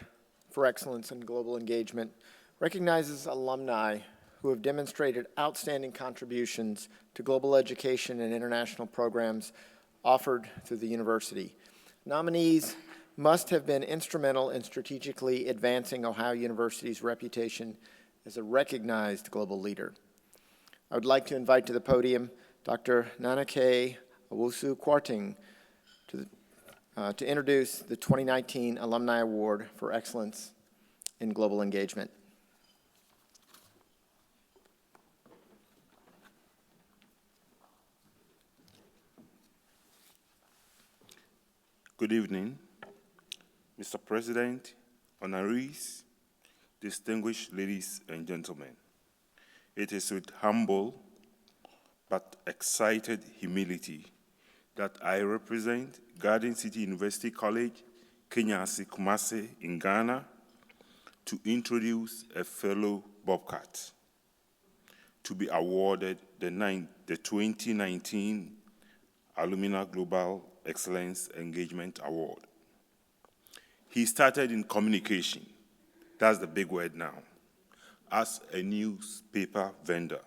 for Excellence in Global Engagement recognizes alumni who have demonstrated outstanding contributions to global education and international programs offered through the university. Nominees must have been instrumental in strategically advancing Ohio University's reputation as a recognized global leader. I would like to invite to the podium Dr. Nanake Owusu-Kwarteng to introduce the 2019 Alumni Award for Excellence in Global Engagement.
Good evening, Mr. President, honorees, distinguished ladies and gentlemen. It is with humble but excited humility that I represent Garden City University College, Kenyasi Kumasi in Ghana, to introduce a fellow Bobcat to be awarded the 2019 Alumni Global Excellence Engagement Award. He started in communication, that's the big word now, as a newspaper vendor,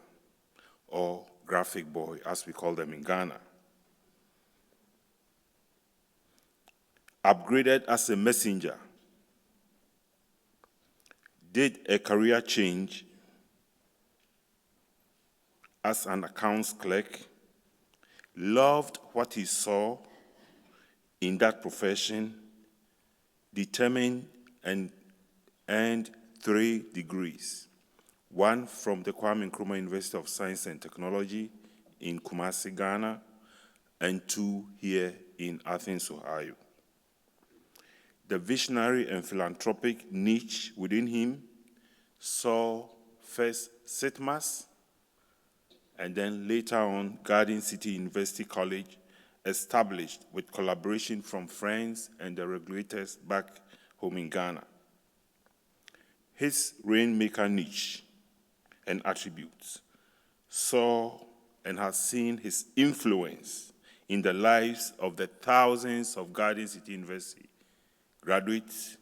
or graphic boy, as we call them in Ghana. Upgraded as a messenger, did a career change as an accounts clerk, loved what he saw in that profession, determined and earned 3 degrees, one from the Kwame Nkrumah University of Science and Technology in Kumasi, Ghana, and 2 here in Athens, Ohio. The visionary and philanthropic niche within him saw first SITMAS, and then later on Garden City University College, established with collaboration from friends and the regulators back home in Ghana. His rainmaker niche and attributes saw and has seen his influence in the lives of the thousands of Garden City University graduates,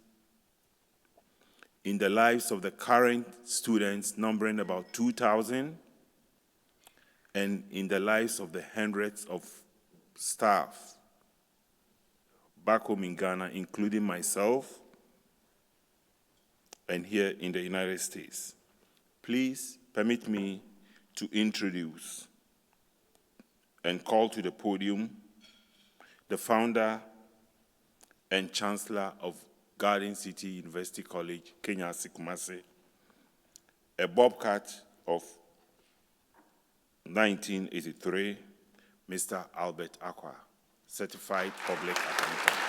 in the lives of the current students numbering about 2,000, and in the lives of the hundreds of staff back home in Ghana, including myself, and here in the United States. Please permit me to introduce and call to the podium the founder and chancellor of Garden City University College, Kenya Kumasi, a Bobcat of 1983, Mr. Albert Akwa, certified public accountant.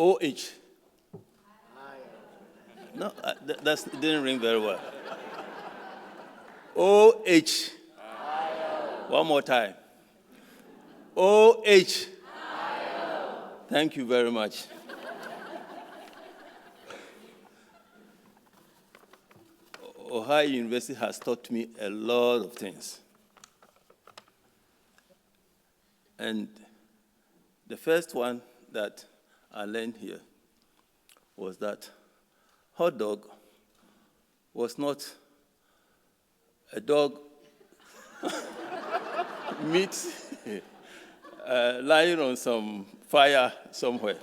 OH. No, that didn't ring very well. OH. One more time. OH. Thank you very much. Ohio University has taught me a lot of things. And the first one that I learned here was that hot dog was not a dog meat lying on some fire somewhere.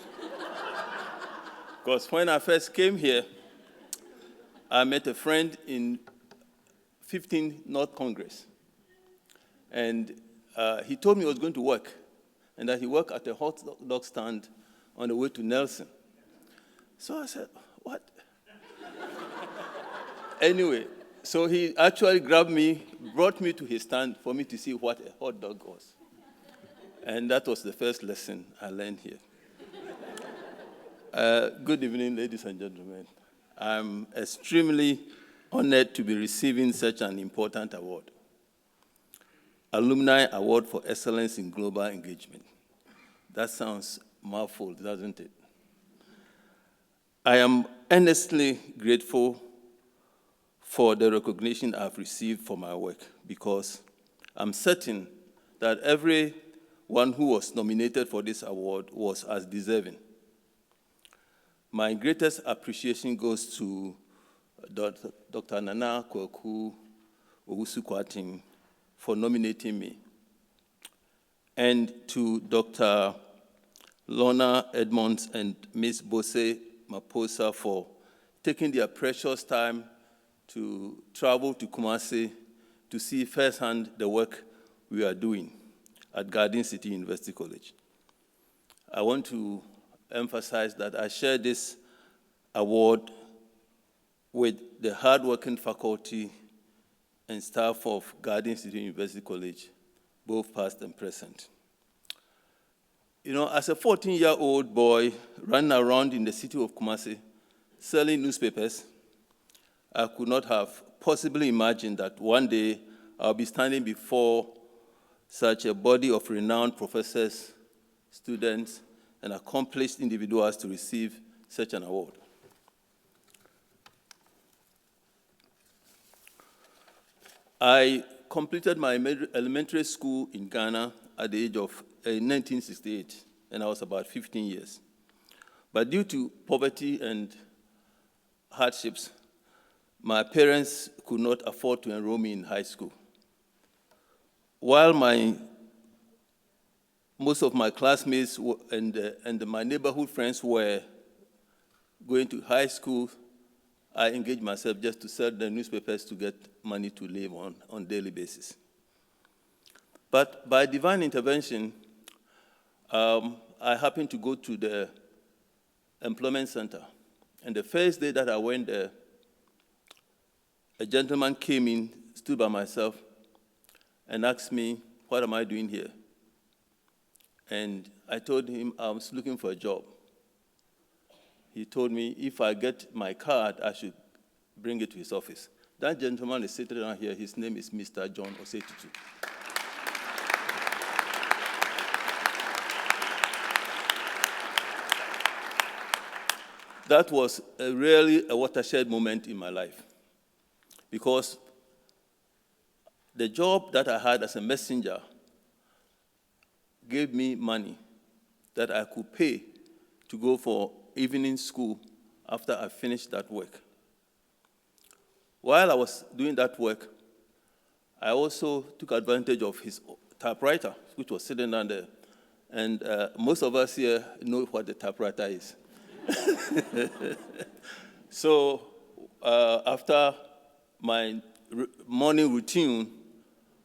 Because when I first came here, I met a friend in 15 North Congress. And he told me he was going to work, and that he worked at a hot dog stand on the way to Nelson. So I said, what? Anyway, so he actually grabbed me, brought me to his stand for me to see what a hot dog was. And that was the first lesson I learned here. Good evening, ladies and gentlemen. I'm extremely honored to be receiving such an important award. Alumni Award for Excellence in Global Engagement. That sounds mouthful, doesn't it? I am earnestly grateful for the recognition I've received for my work, because I'm certain that everyone who was nominated for this award was as deserving. My greatest appreciation goes to Dr. Nana Kwaku Owusu-Kwarteng for nominating me, and to Dr. Lorna Edmonds and Ms. Bose Maposa for taking their precious time to travel to Kumasi to see firsthand the work we are doing at Garden City University College. I want to emphasize that I share this award with the hardworking faculty and staff of Guardian City University College, both past and present. You know, as a 14-year-old boy running around in the city of Kumasi selling newspapers, I could not have possibly imagined that one day I'll be standing before such a body of renowned professors, students, and accomplished individuals to receive such an award. I completed my elementary school in Ghana at the age of 1968, and I was about 15 years. But due to poverty and hardships, my parents could not afford to enroll me in high school. While most of my classmates and my neighborhood friends were going to high school, I engaged myself just to sell the newspapers to get money to live on a daily basis. But by divine intervention, I happened to go to the employment center. And the first day that I went there, a gentleman came in, stood by myself, and asked me, what am I doing here? And I told him I was looking for a job. He told me if I get my card, I should bring it to his office. That gentleman is sitting down here. His name is Mr. John Osetutu. That was really a watershed moment in my life, because the job that I had as a messenger gave me money that I could pay to go for evening school after I finished that work. While I was doing that work, I also took advantage of his typewriter, which was sitting down there. And most of us here know what the typewriter is. So after my morning routine,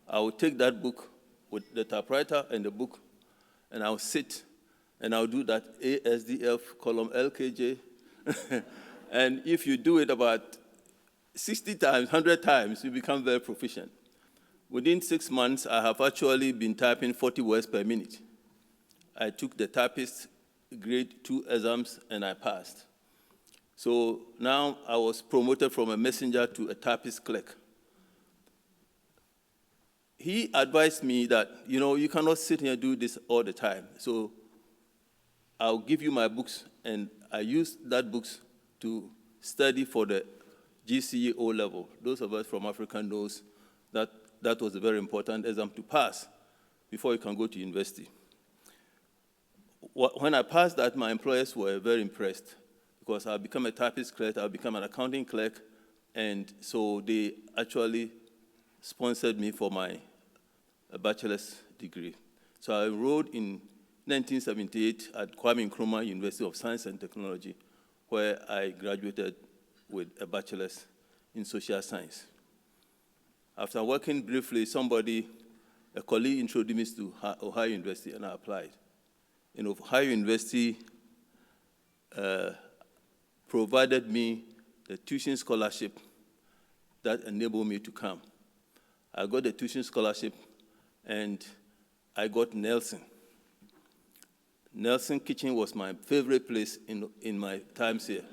I would take that book with the typewriter and the book, and I would sit, and I would do that ASDF column LKJ. And if you do it about 60 times, 100 times, you become very proficient. Within 6 months, I have actually been typing 40 words per minute. I took the typist grade 2 exams, and I passed. So now I was promoted from a messenger to a typist clerk. He advised me that, you cannot sit here and do this all the time. So I'll give you my books, and I used that books to study for the GCE O level. Those of us from Africa knows that that was a very important exam to pass before you can go to university. When I passed that, my employers were very impressed, because I'll become a typist clerk, I'll become an accounting clerk, and so they actually sponsored me for my bachelor's degree. So I enrolled in 1978 at Kwame Nkrumah University of Science and Technology, where I graduated with a bachelor's in social science. After working briefly, a colleague introduced me to Ohio University, and I applied. And Ohio University provided me the tuition scholarship that enabled me to come. I got the tuition scholarship, and I got Nelson. Nelson Kitchen was my favorite place in my times here,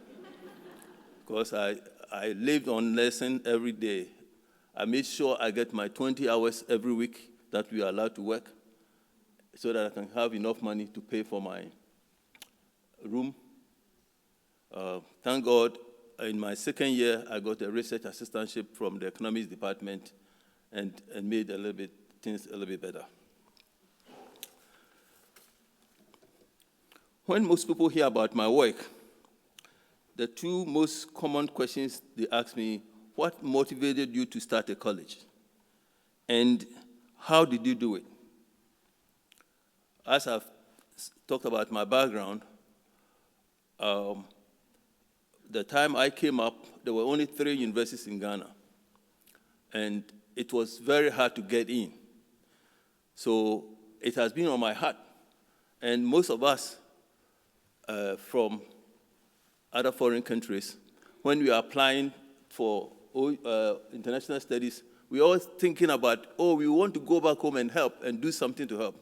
because I lived on Nelson every day. I made sure I get my 20 hours every week that we are allowed to work, so that I can have enough money to pay for my room. Thank God, in my second year, I got a research assistantship from the economics department, and made things a little bit better. When most people hear about my work, the two most common questions they ask me: what motivated you to start a college? And how did you do it? As I've talked about my background, the time I came up, there were only 3 universities in Ghana, and it was very hard to get in. So it has been on my heart, and most of us from other foreign countries, when we are applying for international studies, we're always thinking about, oh, we want to go back home and help and do something to help.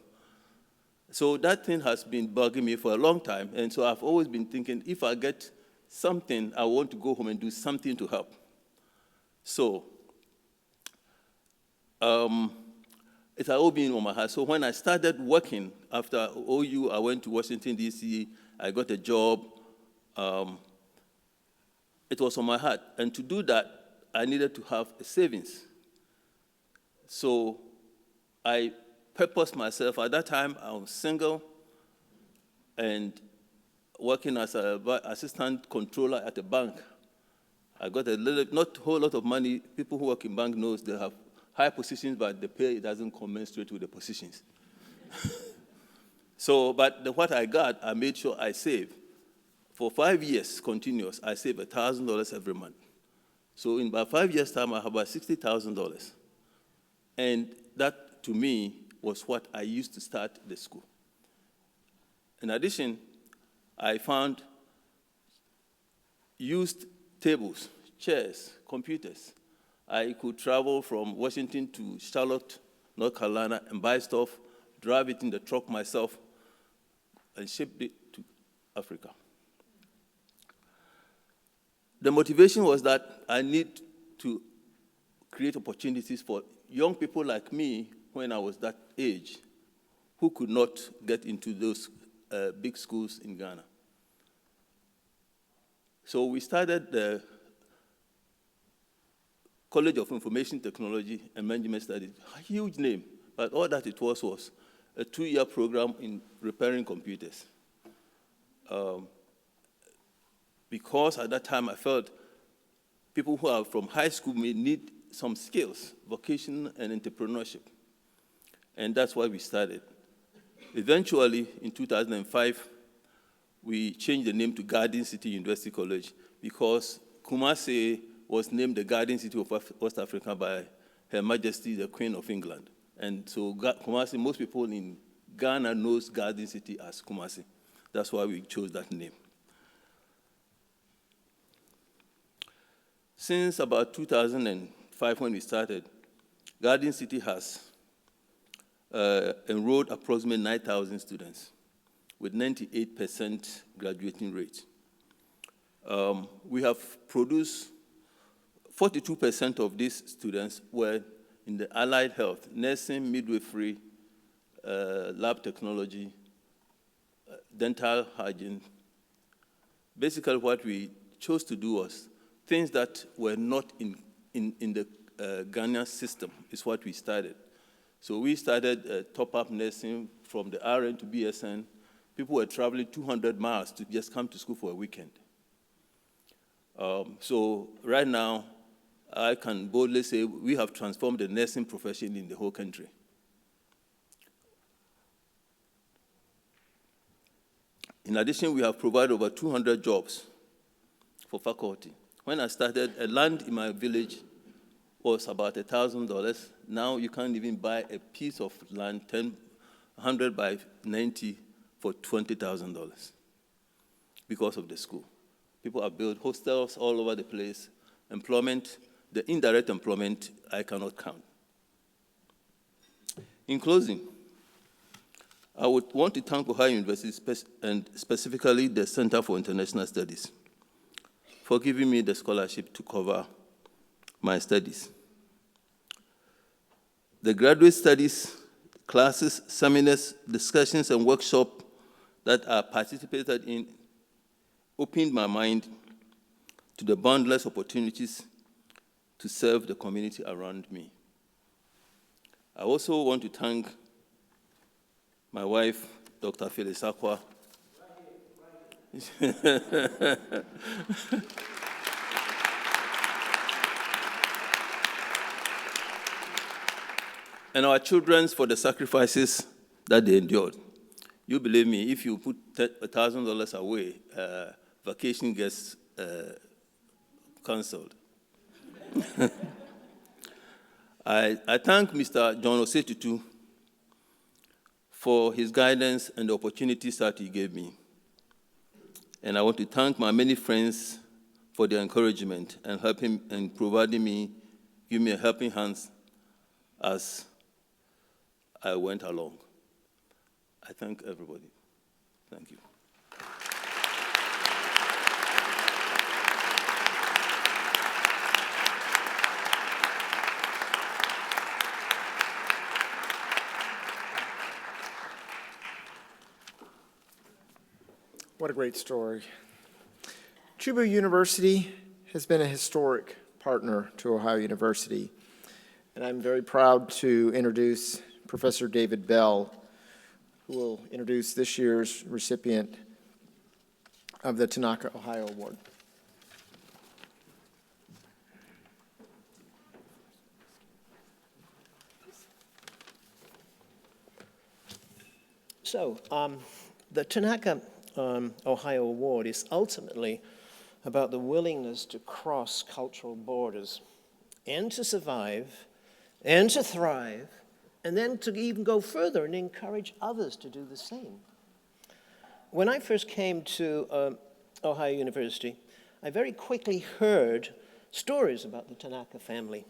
So that thing has been bugging me for a long time, and so I've always been thinking, if I get something, I want to go home and do something to help. So it had all been on my heart. So when I started working after OU, I went to Washington, D.C., I got a job. It was on my heart. And to do that, I needed to have a savings. So I purposed myself. At that time, I was single and working as an assistant controller at a bank. I got not a whole lot of money. People who work in bank knows they have high positions, but the pay doesn't commensurate with the positions. So, but what I got, I made sure I saved. For 5 years continuous, I saved $1,000 every month. So in about 5 years' time, I have about $60,000. And that, to me, was what I used to start the school. In addition, I found used tables, chairs, computers. I could travel from Washington to Charlotte, North Carolina, and buy stuff, drive it in the truck myself, and ship it to Africa. The motivation was that I need to create opportunities for young people like me when I was that age who could not get into those big schools in Ghana. So we started the College of Information Technology and Management Studies, a huge name, but all that it was a 2-year program in repairing computers. Because at that time I felt people who are from high school may need some skills, vocation and entrepreneurship. And that's why we started. Eventually, in 2005, we changed the name to Garden City University College because Kumasi was named the Garden City of West Africa by Her Majesty, the Queen of England. And so Kumasi, most people in Ghana knows Garden City as Kumasi. That's why we chose that name. Since about 2005, when we started, Garden City has enrolled approximately 9,000 students with 98% graduating rate. We have produced 42% of these students were in the allied health, nursing, midwifery, lab technology, dental hygiene. Basically, what we chose to do was things that were not in the Ghanaian system is what we started. So we started top-up nursing from the RN to BSN. People were traveling 200 miles to just come to school for a weekend. So right now, I can boldly say we have transformed the nursing profession in the whole country. In addition, we have provided over 200 jobs for faculty. When I started, a land in my village was about $1,000. Now you can't even buy a piece of land, 100 by 90, for $20,000 because of the school. People have built hostels all over the place. Employment, the indirect employment, I cannot count. In closing, I would want to thank Ohio University and specifically the Center for International Studies for giving me the scholarship to cover my studies. The graduate studies, classes, seminars, discussions, and workshops that I participated in opened my mind to the boundless opportunities to serve the community around me. I also want to thank my wife, Dr. Phyllis Akwa. And our children for the sacrifices that they endured. You believe me, if you put $1,000 away, vacation gets canceled. I thank Mr. John Osetutu for his guidance and the opportunities that he gave me. And I want to thank my many friends for their encouragement and helping and providing me, giving me a helping hand as I went along. I thank everybody. Thank you.
What a great story. Chubu University has been a historic partner to Ohio University, and I'm very proud to introduce Professor David Bell, who will introduce this year's recipient of the Tanaka Ohio Award.
So, the Tanaka Ohio Award is ultimately about the willingness to cross cultural borders and to survive and to thrive, and then to even go further and encourage others to do the same. When I first came to Ohio University, I very quickly heard stories about the Tanaka family.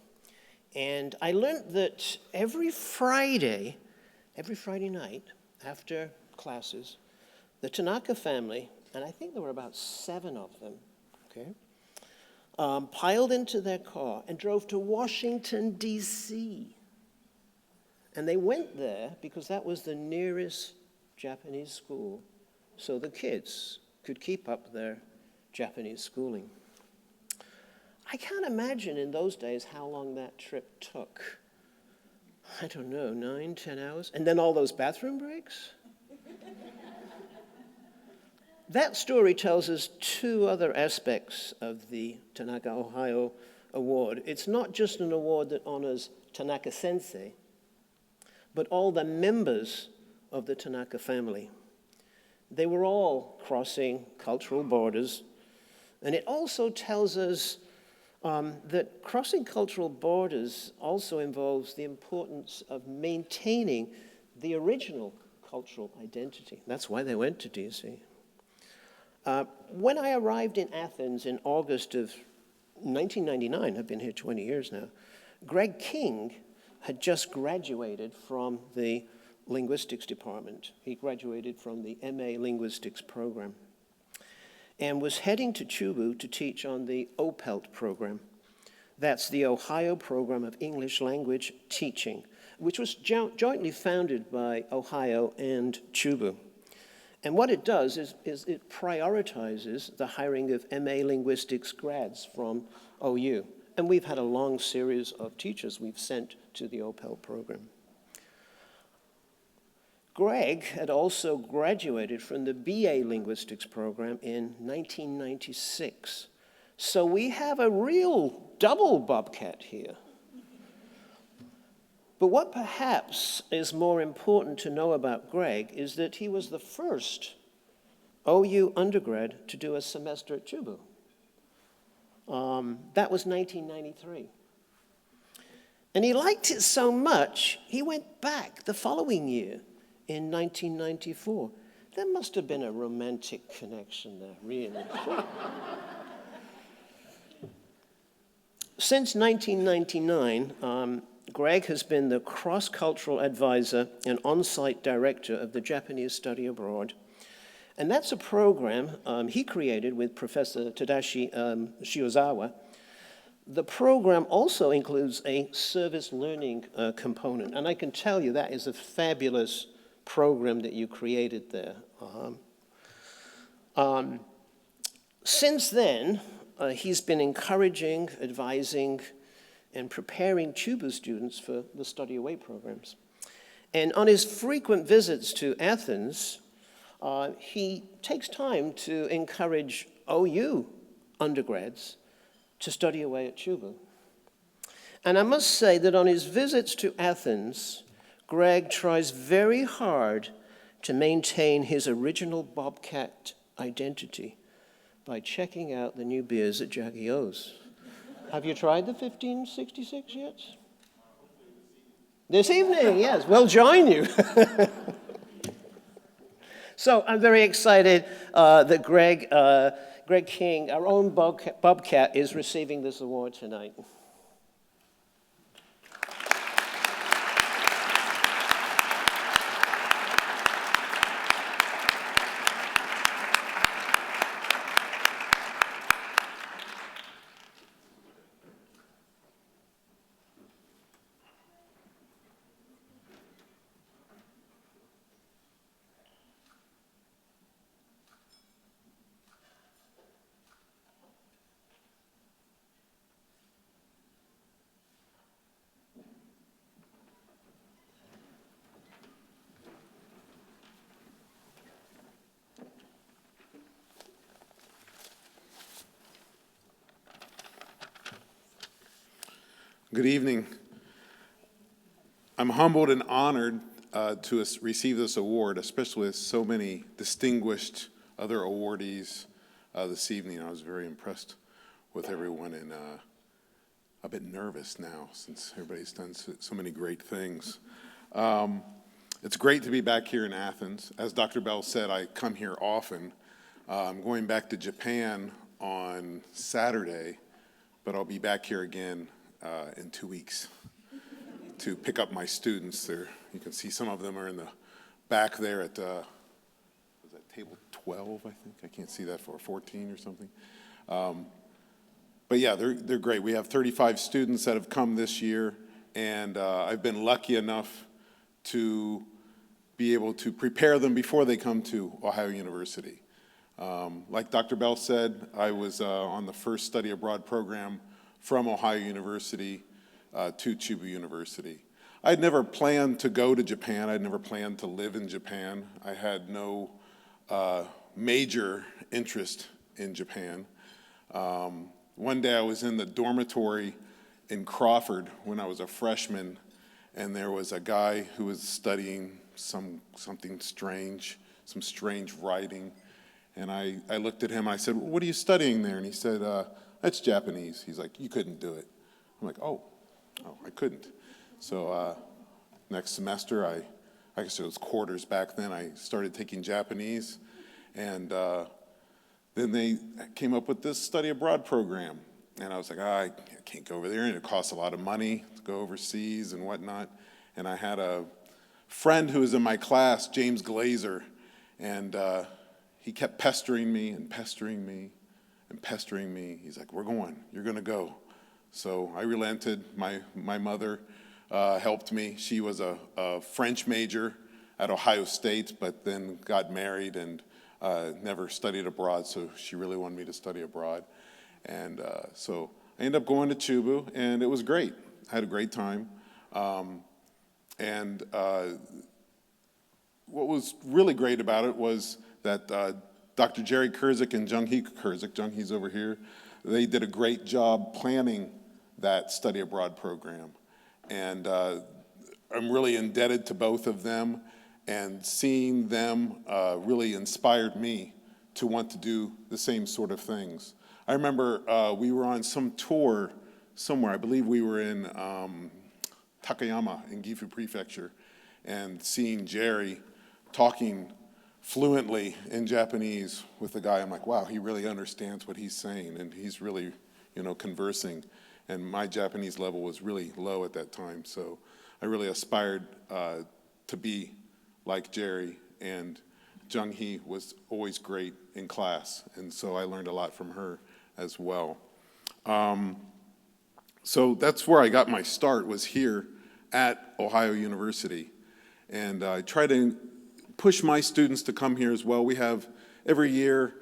And I learned that every Friday night after classes, the Tanaka family, and I think there were about 7 of them, okay, piled into their car and drove to Washington, D.C. And they went there because that was the nearest Japanese school, so the kids could keep up their Japanese schooling. I can't imagine in those days how long that trip took. I don't know, 9, 10 hours? And then all those bathroom breaks? That story tells us 2 other aspects of the Tanaka Ohio Award. It's not just an award that honors Tanaka Sensei, but all the members of the Tanaka family. They were all crossing cultural borders, and it also tells us that crossing cultural borders also involves the importance of maintaining the original cultural identity. That's why they went to D.C. When I arrived in Athens in August of 1999, I've been here 20 years now, Greg King had just graduated from the linguistics department. He graduated from the MA Linguistics program and was heading to Chubu to teach on the OPELT program. That's the Ohio Program of English Language Teaching, which was jointly founded by Ohio and Chubu. And what it does is it prioritizes the hiring of MA linguistics grads from OU. And we've had a long series of teachers we've sent to the OPEL program. Greg had also graduated from the BA linguistics program in 1996. So we have a real double bobcat here. But what perhaps is more important to know about Greg is that he was the first OU undergrad to do a semester at Chubu. That was 1993. And he liked it so much, he went back the following year in 1994. There must have been a romantic connection there, really. Since 1999, Greg has been the cross-cultural advisor and on-site director of the Japanese Study Abroad. And that's a program he created with Professor Tadashi Shiozawa. The program also includes a service learning component. And I can tell you that is a fabulous program that you created there. Since then, he's been encouraging, advising, and preparing Chubu students for the study away programs. And on his frequent visits to Athens, he takes time to encourage OU undergrads to study away at Chubu. And I must say that on his visits to Athens, Greg tries very hard to maintain his original Bobcat identity by checking out the new beers at Jackie O's. Have you tried the 1566 yet? This evening, yes. We'll join you. So I'm very excited that Greg King, our own Bobcat, is receiving this award tonight.
Good evening. I'm humbled and honored to receive this award, especially with so many distinguished other awardees this evening. I was very impressed with everyone, and a bit nervous now since everybody's done so many great things. It's great to be back here in Athens. As Dr. Bell said, I come here often. I'm going back to Japan on Saturday, but I'll be back here again in 2 weeks to pick up my students. There, you can see some of them are in the back there at, was that table 12, I think? I can't see that for 14 or something. But yeah, they're great. We have 35 students that have come this year, and I've been lucky enough to be able to prepare them before they come to Ohio University. Like Dr. Bell said, I was on the first study abroad program from Ohio University to Chubu University. I'd never planned to go to Japan. I'd never planned to live in Japan. I had no major interest in Japan. One day I was in the dormitory in Crawford when I was a freshman, and there was a guy who was studying something strange, some strange writing. And I looked at him, I said, "What are you studying there?" And he said, "That's Japanese." He's like, "You couldn't do it." I'm like, oh, I couldn't. So next semester, I guess it was quarters back then, I started taking Japanese. And then they came up with this study abroad program. And I was like, I can't go over there, and it costs a lot of money to go overseas and whatnot. And I had a friend who was in my class, James Glazer, and he kept pestering me and pestering me and pestering me. He's like, "We're going, you're gonna go." So I relented. My mother helped me. She was a French major at Ohio State, but then got married and never studied abroad, so she really wanted me to study abroad. And so I ended up going to Chubu, and it was great. I had a great time. And what was really great about it was that Dr. Jerry Kurzik and Jung-hee Kurzik, Jung-hee's over here, they did a great job planning that study abroad program. And I'm really indebted to both of them, and seeing them really inspired me to want to do the same sort of things. I remember we were on some tour somewhere. I believe we were in Takayama in Gifu Prefecture, and seeing Jerry talking fluently in Japanese with the guy, I'm like, wow, he really understands what he's saying, and he's really, conversing. And my Japanese level was really low at that time, so I really aspired to be like Jerry, and Jung-hee was always great in class, and so I learned a lot from her as well. So that's where I got my start, was here at Ohio University. And I try to push my students to come here as well. We have every year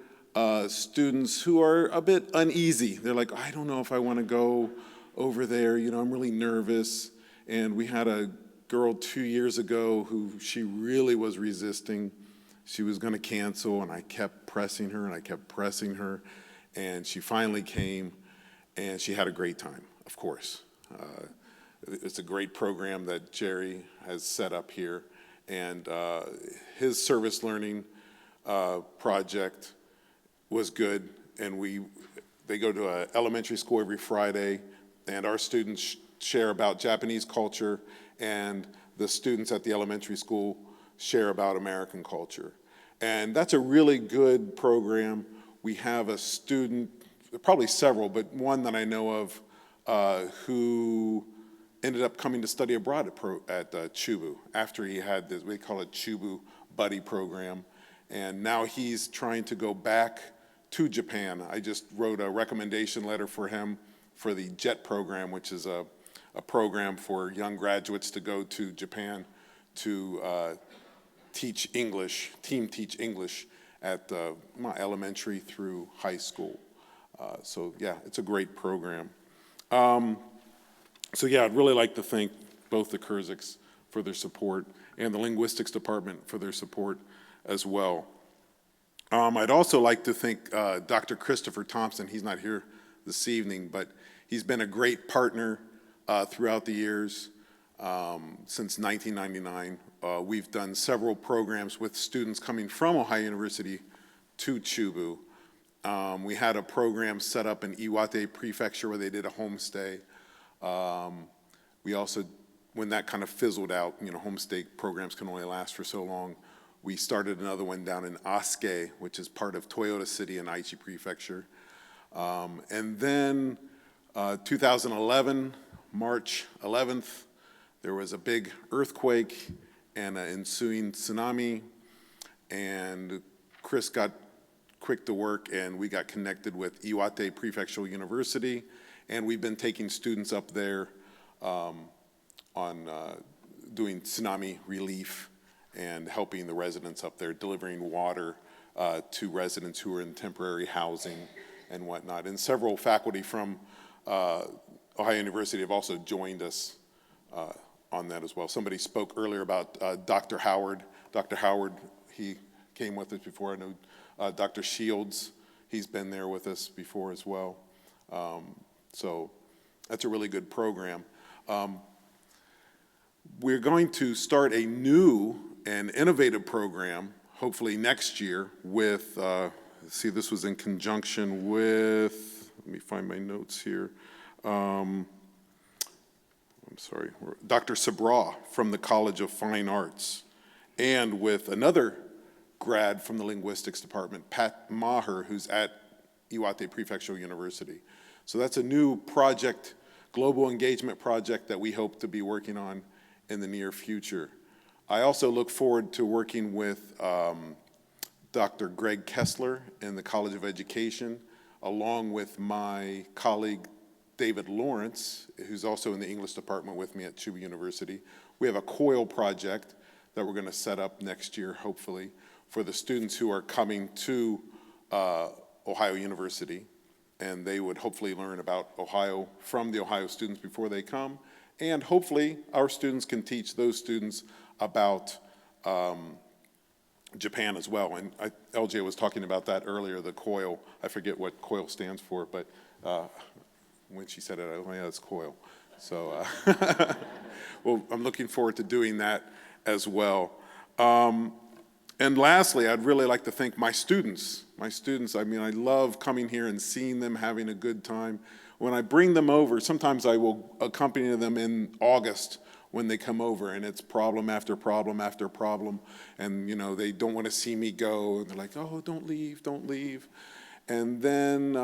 students who are a bit uneasy. They're like, I don't know if I want to go over there, I'm really nervous. And we had a girl 2 years ago who she really was resisting. She was going to cancel, and I kept pressing her, and I kept pressing her. And she finally came, and she had a great time, of course. It's a great program that Jerry has set up here. And his service learning project was good. And they go to an elementary school every Friday, and our students share about Japanese culture, and the students at the elementary school share about American culture. And that's a really good program. We have a student, probably several, but one that I know of who ended up coming to study abroad at Chubu after he had this, we call it Chubu Buddy Program. And now he's trying to go back to Japan. I just wrote a recommendation letter for him for the JET program, which is a program for young graduates to go to Japan to teach English, team teach English at elementary through high school. So yeah, it's a great program. So yeah, I'd really like to thank both the Kurziks for their support and the linguistics department for their support as well. I'd also like to thank Dr. Christopher Thompson. He's not here this evening, but he's been a great partner throughout the years. Since 1999, we've done several programs with students coming from Ohio University to Chubu. We had a program set up in Iwate Prefecture where they did a homestay. We also, when that kind of fizzled out, you know, homestay programs can only last for so long, we started another one down in Asuke, which is part of Toyota City in Aichi Prefecture. And then 2011, March 11th, there was a big earthquake and an ensuing tsunami, and Chris got quick to work and we got connected with Iwate Prefectural University, and we've been taking students up there on doing tsunami relief and helping the residents up there, delivering water to residents who are in temporary housing and whatnot. And several faculty from Ohio University have also joined us on that as well. Somebody spoke earlier about Dr. Howard. Dr. Howard, he came with us before. I know Dr. Shields, he's been there with us before as well. So that's a really good program. We're going to start a new and innovative program, hopefully next year, with, see, this was in conjunction with, let me find my notes here. I'm sorry, Dr. Sabra from the College of Fine Arts, and with another grad from the linguistics department, Pat Maher, who's at Iwate Prefectural University. So that's a new project, global engagement project that we hope to be working on in the near future. I also look forward to working with Dr. Greg Kessler in the College of Education, along with my colleague David Lawrence, who's also in the English department with me at Chubu University. We have a COIL project that we're going to set up next year, hopefully, for the students who are coming to Ohio University, and they would hopefully learn about Ohio from the Ohio students before they come, and hopefully our students can teach those students about Japan as well. And LJ was talking about that earlier, the COIL. I forget what COIL stands for, but when she said it, I was like, yeah, it's COIL. So, well, I'm looking forward to doing that as well. And lastly, I'd really like to thank my students. I mean, I love coming here and seeing them having a good time. When I bring them over, sometimes I will accompany them in August when they come over, and it's problem after problem after problem. And, you know, they don't want to see me go. And they're like, oh, don't leave, don't leave. And then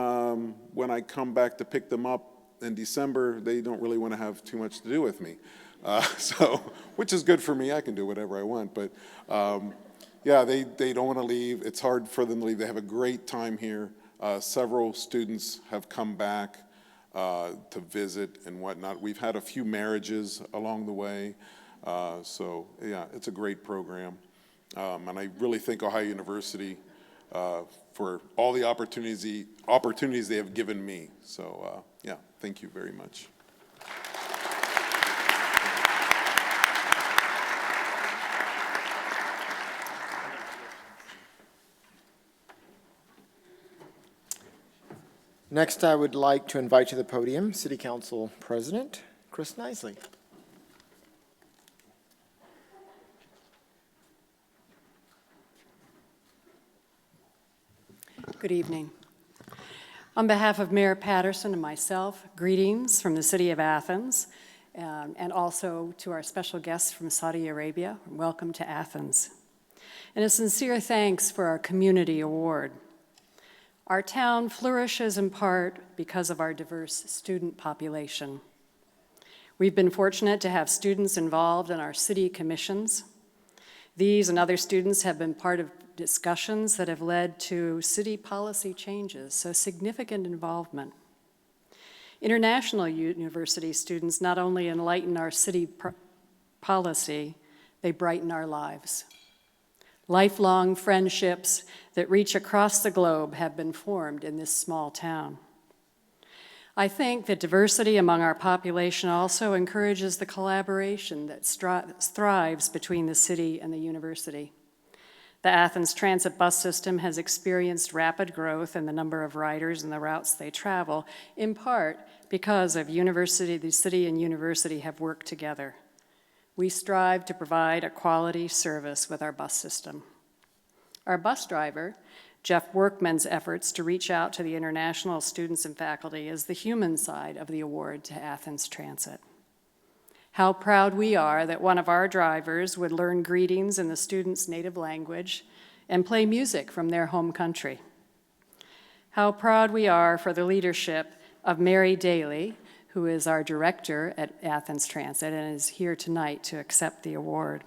when I come back to pick them up in December, they don't really want to have too much to do with me. So, which is good for me. I can do whatever I want. But yeah, they don't want to leave. It's hard for them to leave. They have a great time here. Several students have come back to visit and whatnot. We've had a few marriages along the way. So yeah, it's a great program. And I really thank Ohio University for all the opportunities they have given me. So yeah, thank you very much.
Next, I would like to invite to the podium City Council President Chris Knisely.
Good evening. On behalf of Mayor Patterson and myself, greetings from the city of Athens, and also to our special guests from Saudi Arabia. Welcome to Athens. and a sincere thanks for our Community Award. Our town flourishes in part because of our diverse student population. We've been fortunate to have students involved in our city commissions. These and other students have been part of discussions that have led to city policy changes, so significant involvement. International university students not only enlighten our city policy, they brighten our lives. Lifelong friendships that reach across the globe have been formed in this small town. I think that diversity among our population also encourages the collaboration that thrives between the city and the university. The Athens Transit bus system has experienced rapid growth in the number of riders and the routes they travel, in part because of the city and university have worked together. We strive to provide a quality service with our bus system. Our bus driver, Jeff Workman's efforts to reach out to the international students and faculty is the human side of the award to Athens Transit. How proud we are that one of our drivers would learn greetings in the students' native language and play music from their home country. How proud we are for the leadership of Mary Daly, who is our director at Athens Transit and is here tonight to accept the award.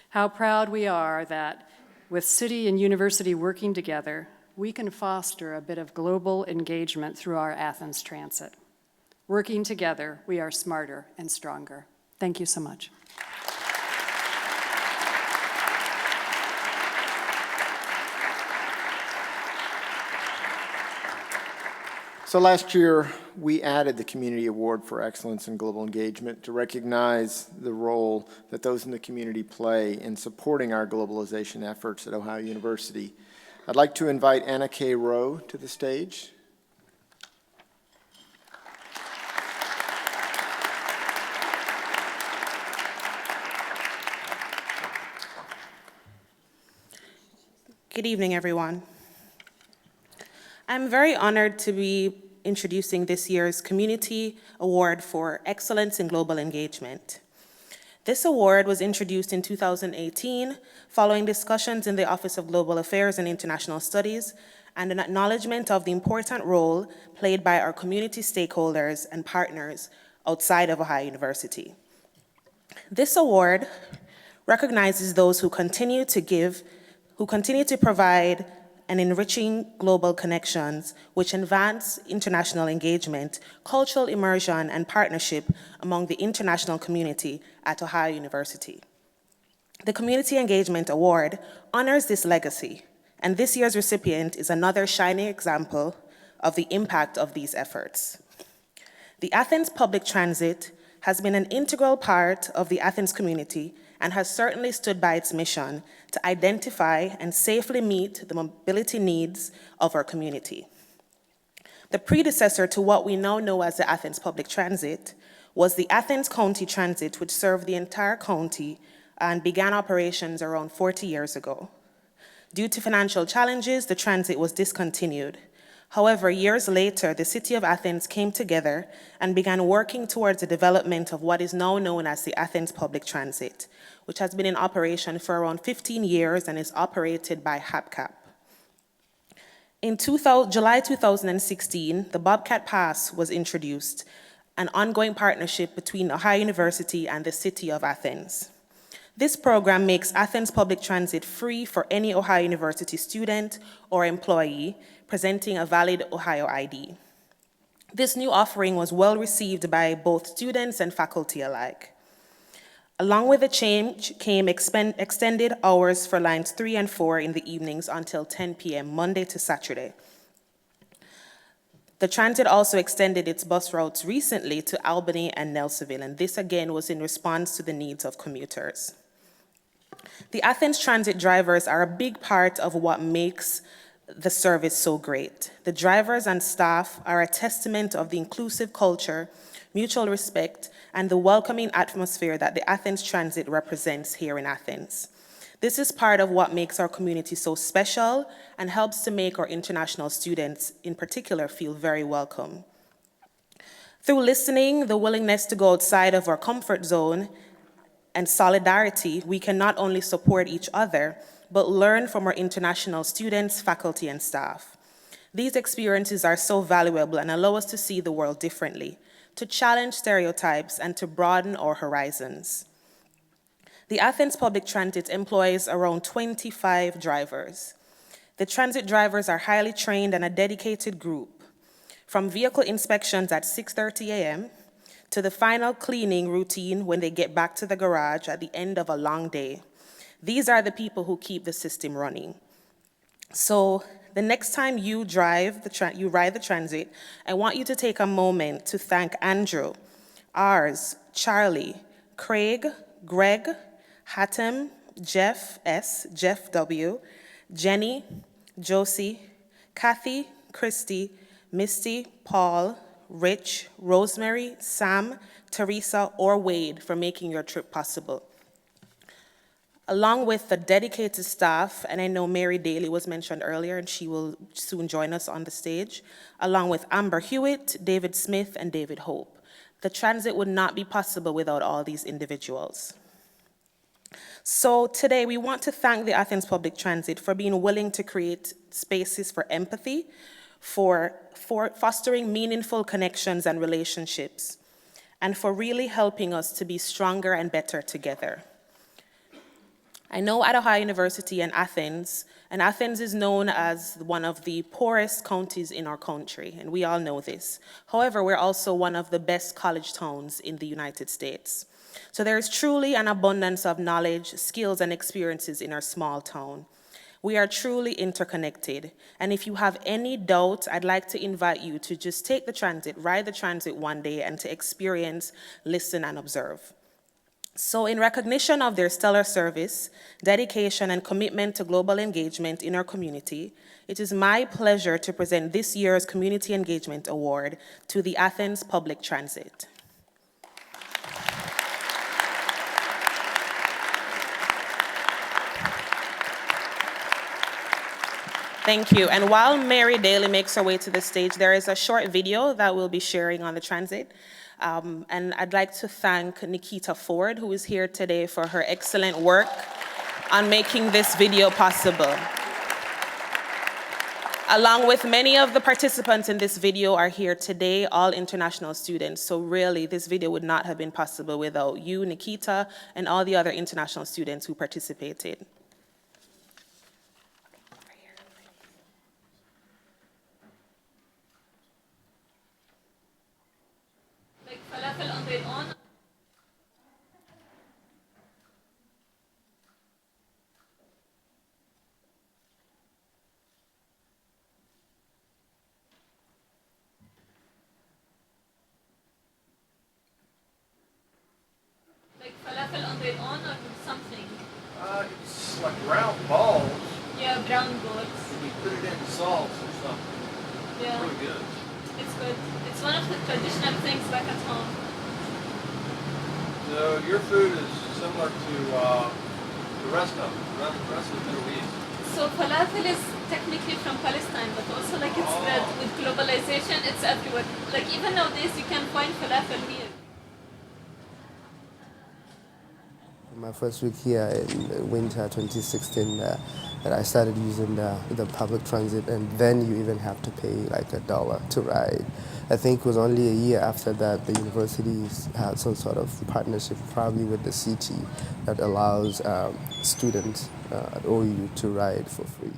How proud we are that with city and university working together, we can foster a bit of global engagement through our Athens Transit. Working together, we are smarter and stronger. Thank you so much.
So last year, we added the Community Award for Excellence in Global Engagement to recognize the role that those in the community play in supporting our globalization efforts at Ohio University. I'd like to invite Anna K. Rowe to the stage.
Good evening, everyone. I'm very honored to be introducing this year's Community Award for Excellence in Global Engagement. This award was introduced in 2018 following discussions in the Office of Global Affairs and International Studies and an acknowledgement of the important role played by our community stakeholders and partners outside of Ohio University. This award recognizes those who continue to provide and enriching global connections which advance international engagement, cultural immersion, and partnership among the international community at Ohio University. The Community Engagement Award honors this legacy, and this year's recipient is another shining example of the impact of these efforts. The Athens Public Transit has been an integral part of the Athens community and has certainly stood by its mission to identify and safely meet the mobility needs of our community. The predecessor to what we now know as the Athens Public Transit was the Athens County Transit, which served the entire county and began operations around 40 years ago. Due to financial challenges, the transit was discontinued. However, years later, the city of Athens came together and began working towards the development of what is now known as the Athens Public Transit, which has been in operation for around 15 years and is operated by HAPCAP. In July 2016, the Bobcat Pass was introduced, an ongoing partnership between Ohio University and the city of Athens. This program makes Athens Public Transit free for any Ohio University student or employee presenting a valid Ohio ID. This new offering was well received by both students and faculty alike. Along with the change came extended hours for lines 3 and 4 in the evenings until 10 p.m., Monday to Saturday. The transit also extended its bus routes recently to Albany and Nelsonville, and this again was in response to the needs of commuters. The Athens Transit drivers are a big part of what makes the service so great. The drivers and staff are a testament of the inclusive culture, mutual respect, and the welcoming atmosphere that the Athens Transit represents here in Athens. This is part of what makes our community so special and helps to make our international students in particular feel very welcome. Through listening, the willingness to go outside of our comfort zone, and solidarity, we can not only support each other, but learn from our international students, faculty, and staff. These experiences are so valuable and allow us to see the world differently, to challenge stereotypes, and to broaden our horizons. The Athens Public Transit employs around 25 drivers. The transit drivers are highly trained and a dedicated group. From vehicle inspections at 6:30 a.m. to the final cleaning routine when they get back to the garage at the end of a long day. These are the people who keep the system running. So the next time you ride the transit, I want you to take a moment to thank Andrew, Ars, Charlie, Craig, Greg, Hatem, Jeff S., Jeff W., Jenny, Josie, Kathy, Christy, Misty, Paul, Rich, Rosemary, Sam, Teresa, or Wade for making your trip possible. Along with the dedicated staff, and I know Mary Daly was mentioned earlier, and she will soon join us on the stage, along with Amber Hewitt, David Smith, and David Hope. The transit would not be possible without all these individuals. So today we want to thank the Athens Public Transit for being willing to create spaces for empathy, for fostering meaningful connections and relationships, and for really helping us to be stronger and better together. I know at Ohio University and Athens is known as one of the poorest counties in our country, and we all know this. However, we're also one of the best college towns in the United States. So there is truly an abundance of knowledge, skills, and experiences in our small town. We are truly interconnected, and if you have any doubt, I'd like to invite you to just take the transit, ride the transit one day, and to experience, listen, and observe. So in recognition of their stellar service, dedication, and commitment to global engagement in our community, it is my pleasure to present this year's Community Engagement Award to the Athens Public Transit. Thank you. And while Mary Daly makes her way to the stage, there is a short video that we'll be sharing on the transit. And I'd like to thank Nikita Ford, who is here today, for her excellent work on making this video possible. Along with many of the participants in this video are here today, all international students. So really, this video would not have been possible without you, Nikita, and all the other international students who participated.
Falafel on their own. Like falafel on their own or something?
It's like round balls.
Yeah, brown balls.
And you put it in salt or something.
Yeah.
It's really good.
It's good. It's one of the traditional things back at home.
So your food is similar to the rest of the Middle East.
So falafel is technically from Palestine, but also like it's spread with globalization, it's everywhere. Like even nowadays you can find falafel here.
My first week here in winter 2016, that I started using the public transit, and then you even have to pay like $1 to ride. I think it was only a year after that the universities had some sort of partnership, probably with the city, that allows students at OU to ride for free.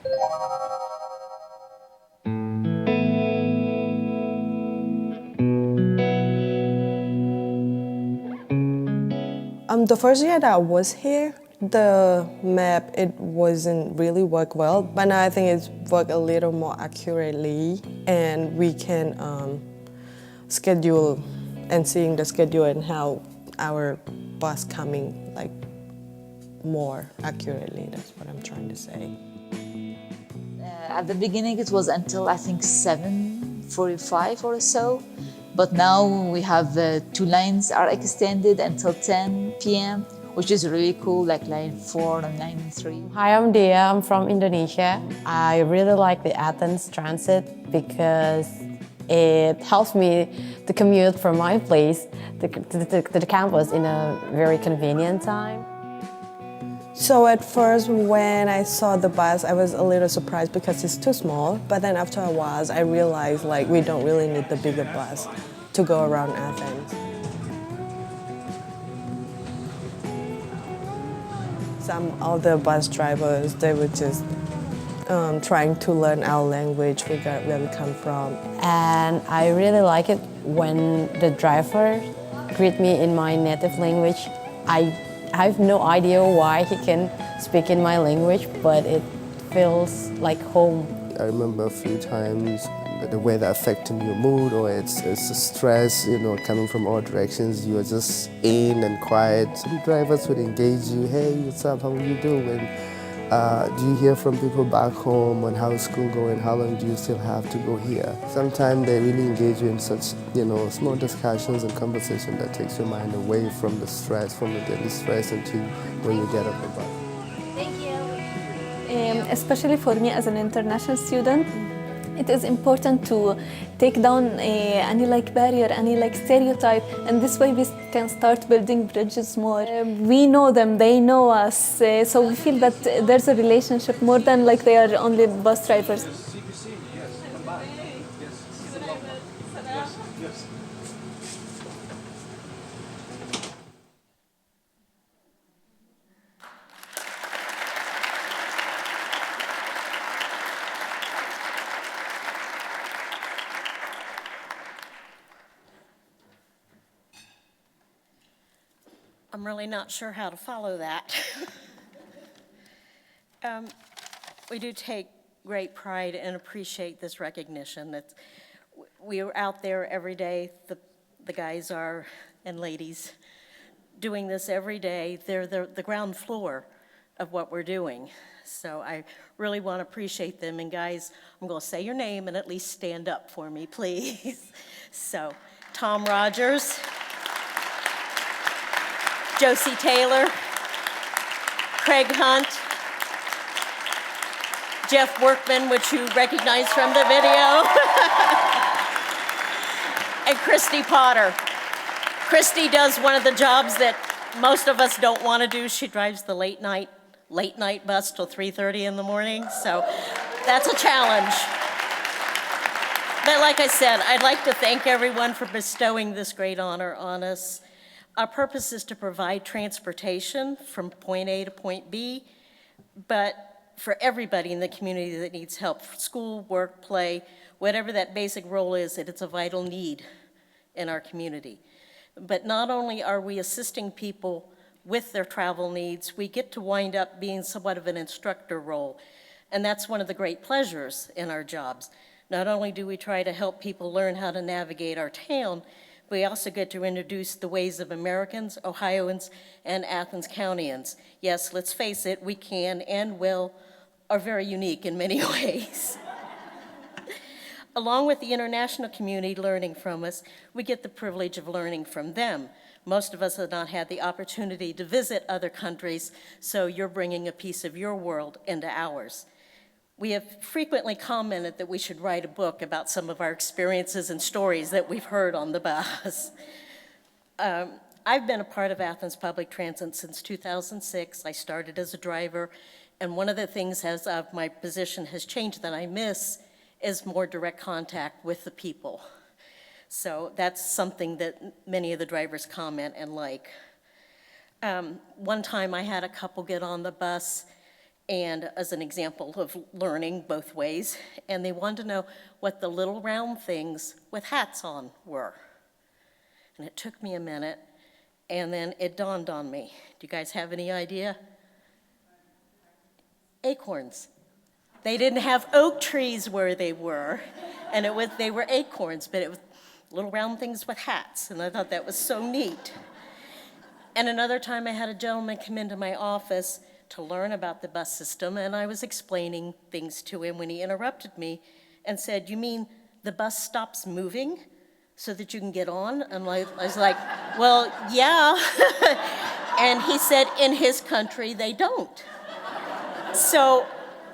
The first year that I was here, the map, it wasn't really work well, but now I think it's worked a little more accurately, and we can schedule and seeing the schedule and how our bus coming like more accurately. That's what I'm trying to say.
At the beginning it was until I think 7:45 or so. But now we have 2 lines are extended until 10 p.m., which is really cool, like line 4 and line 3.
Hi, I'm Dia. I'm from Indonesia. I really like the Athens Transit because It helps me to commute from my place to the campus in a very convenient time.
So at first when I saw the bus, I was a little surprised because it's too small. But then after a while, I realized like we don't really need the bigger bus to go around Athens. Some of the bus drivers, they were just trying to learn our language, where we come from.
And I really like it when the driver greet me in my native language. I have no idea why he can speak in my language, but it feels like home.
I remember a few times the weather affecting your mood, or it's a stress, coming from all directions. You're just in and quiet. Some drivers would engage you. Hey, what's up? How are you doing? Do you hear from people back home on how is school going? How long do you still have to go here? Sometimes they really engage you in such, small discussions and conversation that takes your mind away from the stress, from the daily stress until when you get off the bus.
Thank you. Especially for me as an international student, it is important to take down any barrier, any stereotype, and this way we can start building bridges more. We know them, they know us, so we feel that there's a relationship more than they are only bus drivers.
I'm really not sure how to follow that. We do take great pride and appreciate this recognition. We are out there every day, the guys are, and ladies, doing this every day. They're the ground floor of what we're doing. So I really want to appreciate them. And guys, I'm going to say your name and at least stand up for me, please. So, Tom Rogers, Josie Taylor, Craig Hunt, Jeff Workman, which you recognize from the video, and Christy Potter. Christy does one of the jobs that most of us don't want to do. She drives the late night bus till 3:30 in the morning, so that's a challenge. But like I said, I'd like to thank everyone for bestowing this great honor on us. Our purpose is to provide transportation from point A to point B, but for everybody in the community that needs help, school, work, play, whatever that basic role is, it's a vital need in our community. But not only are we assisting people with their travel needs, we get to wind up being somewhat of an instructor role. And that's one of the great pleasures in our jobs. Not only do we try to help people learn how to navigate our town, we also get to introduce the ways of Americans, Ohioans, and Athens Countyans. Yes, let's face it, we can and will, are very unique in many ways. Along with the international community learning from us, we get the privilege of learning from them. Most of us have not had the opportunity to visit other countries, so you're bringing a piece of your world into ours. We have frequently commented that we should write a book about some of our experiences and stories that we've heard on the bus. I've been a part of Athens Public Transit since 2006. I started as a driver, and one of the things as my position has changed that I miss is more direct contact with the people. So that's something that many of the drivers comment and like. One time I had a couple get on the bus, and as an example of learning both ways, and they wanted to know what the little round things with hats on were. And it took me a minute, and then it dawned on me. Do you guys have any idea? Acorns. They didn't have oak trees where they were, and they were acorns, but it was little round things with hats, and I thought that was so neat. And another time I had a gentleman come into my office to learn about the bus system, and I was explaining things to him when he interrupted me and said, "You mean the bus stops moving so that you can get on?" And I was like, "Well, yeah." And he said, "In his country, they don't." So,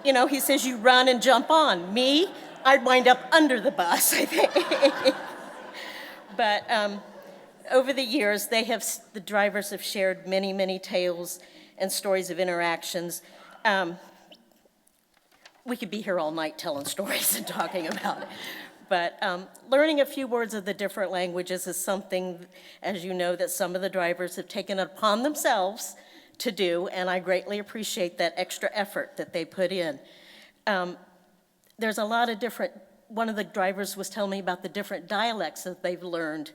he says, "You run and jump on." Me, I'd wind up under the bus, I think. But over the years, the drivers have shared many, many tales and stories of interactions. We could be here all night telling stories and talking about it. But learning a few words of the different languages is something, as you know, that some of the drivers have taken it upon themselves to do, and I greatly appreciate that extra effort that they put in. There's a lot of different, one of the drivers was telling me about the different dialects that they've learned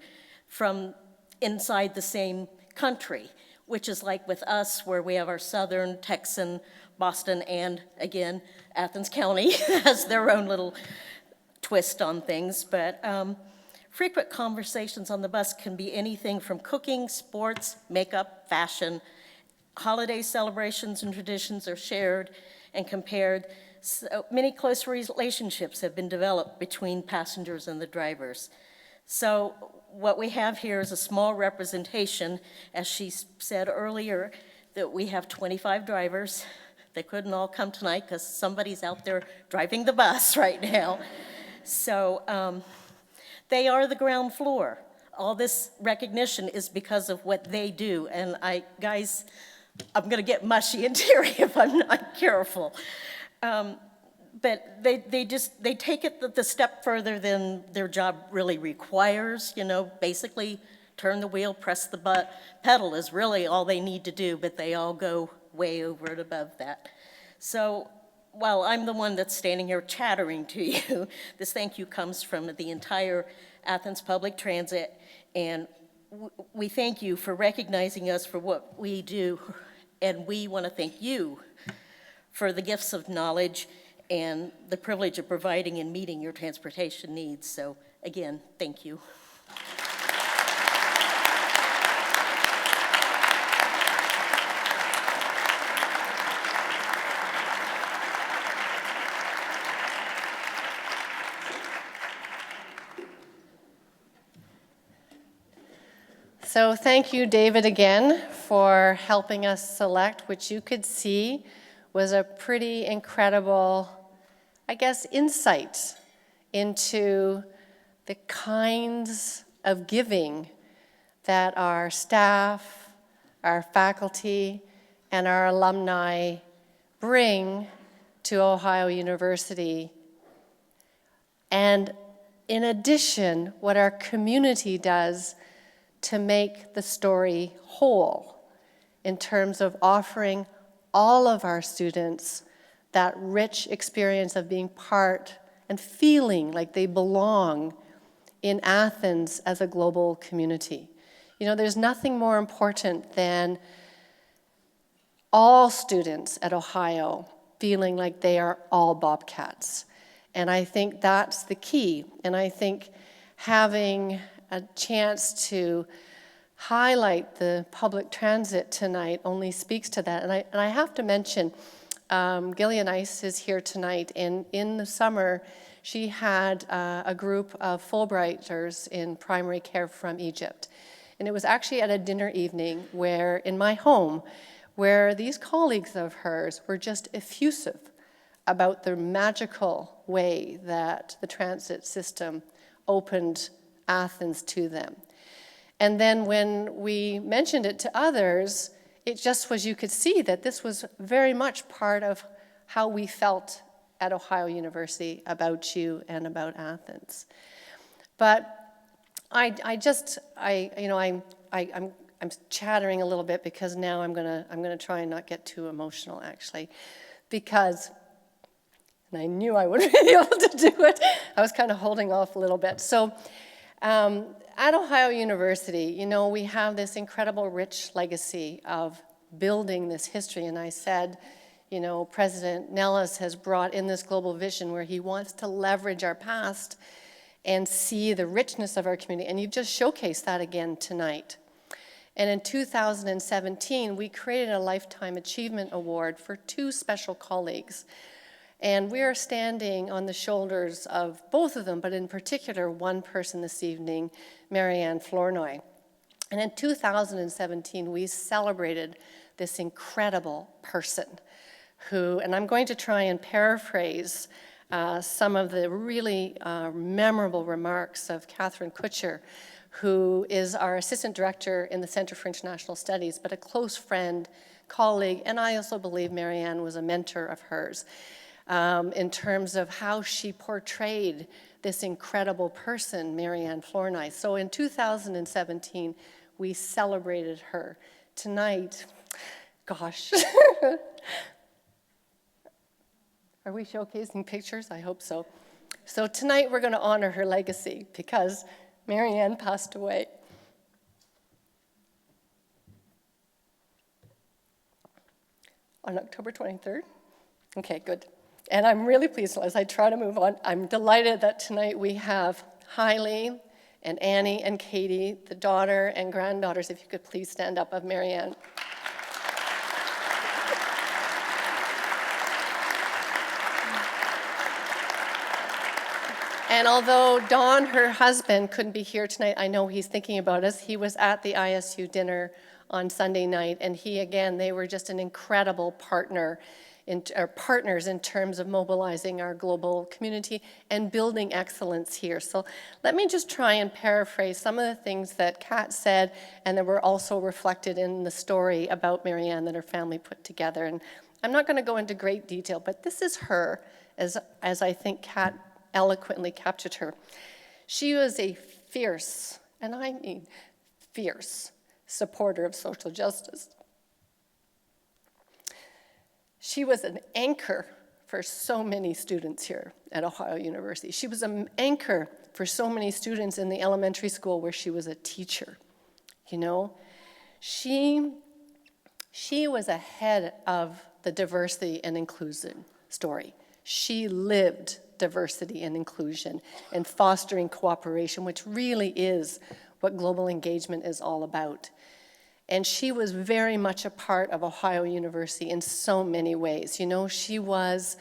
from inside the same country, which is like with us, where we have our Southern, Texan, Boston, and again, Athens County has their own little twist on things. But frequent conversations on the bus can be anything from cooking, sports, makeup, fashion. Holiday celebrations and traditions are shared and compared. So many close relationships have been developed between passengers and the drivers. So what we have here is a small representation, as she said earlier, that we have 25 drivers. They couldn't all come tonight because somebody's out there driving the bus right now. So they are the ground floor. All this recognition is because of what they do. And guys, I'm gonna get mushy and teary if I'm not careful. But they take it the step further than their job really requires. You know, basically turn the wheel, press the pedal is really all they need to do, but they all go way over and above that. So while I'm the one that's standing here chattering to you, this thank you comes from the entire Athens Public Transit, and we thank you for recognizing us for what we do, and we want to thank you for the gifts of knowledge and the privilege of providing and meeting your transportation needs. So again, thank you.
So thank you, David, again, for helping us select, which you could see was a pretty incredible, I guess, insight into the kinds of giving that our staff, our faculty, and our alumni bring to Ohio University. And in addition, what our community does to make the story whole in terms of offering all of our students that rich experience of being part and feeling like they belong in Athens as a global community. You know, there's nothing more important than all students at Ohio feeling like they are all Bobcats. And I think that's the key. And I think having a chance to highlight the public transit tonight only speaks to that. And I have to mention, Gillian Ice is here tonight, and in the summer, she had a group of Fulbrighters in primary care from Egypt. And it was actually at a dinner evening where, in my home, where these colleagues of hers were just effusive about the magical way that the transit system opened Athens to them. And then when we mentioned it to others, it just was, you could see that this was very much part of how we felt at Ohio University about you and about Athens. But I'm chattering a little bit because now I'm gonna try and not get too emotional, actually, because, and I knew I wouldn't be able to do it. I was kind of holding off a little bit. So at Ohio University, you know, we have this incredible rich legacy of building this history. And I said, you know, President Nellis has brought in this global vision where he wants to leverage our past and see the richness of our community. And you've just showcased that again tonight. And in 2017, we created a Lifetime Achievement Award for 2 special colleagues. And we are standing on the shoulders of both of them, but in particular, one person this evening, Marianne Flournoy. And in 2017, we celebrated this incredible person who, and I'm going to try and paraphrase some of the really memorable remarks of Catherine Kutcher, who is our assistant director in the Center for International Studies, but a close friend, colleague, and I also believe Marianne was a mentor of hers in terms of how she portrayed this incredible person, Marianne Flournoy. So in 2017, we celebrated her. Tonight, gosh, are we showcasing pictures? I hope so. So tonight we're going to honor her legacy because Marianne passed away. On October 23rd? Okay, good. And I'm really pleased, as I try to move on, I'm delighted that tonight we have Hailey and Annie and Katie, the daughter and granddaughters, if you could please stand up, of Marianne. And although Don, her husband, couldn't be here tonight, I know he's thinking about us. He was at the ISU dinner on Sunday night, and they were just an incredible partners in terms of mobilizing our global community and building excellence here. So let me just try and paraphrase some of the things that Kat said and that were also reflected in the story about Marianne that her family put together. And I'm not going to go into great detail, but this is her, as I think Kat eloquently captured her. She was a fierce, and I mean fierce, supporter of social justice. She was an anchor for so many students here at Ohio University. She was an anchor for so many students in the elementary school where she was a teacher. You know, she was ahead of the diversity and inclusion story. She lived diversity and inclusion and fostering cooperation, which really is what global engagement is all about. And she was very much a part of Ohio University in so many ways. You know, she was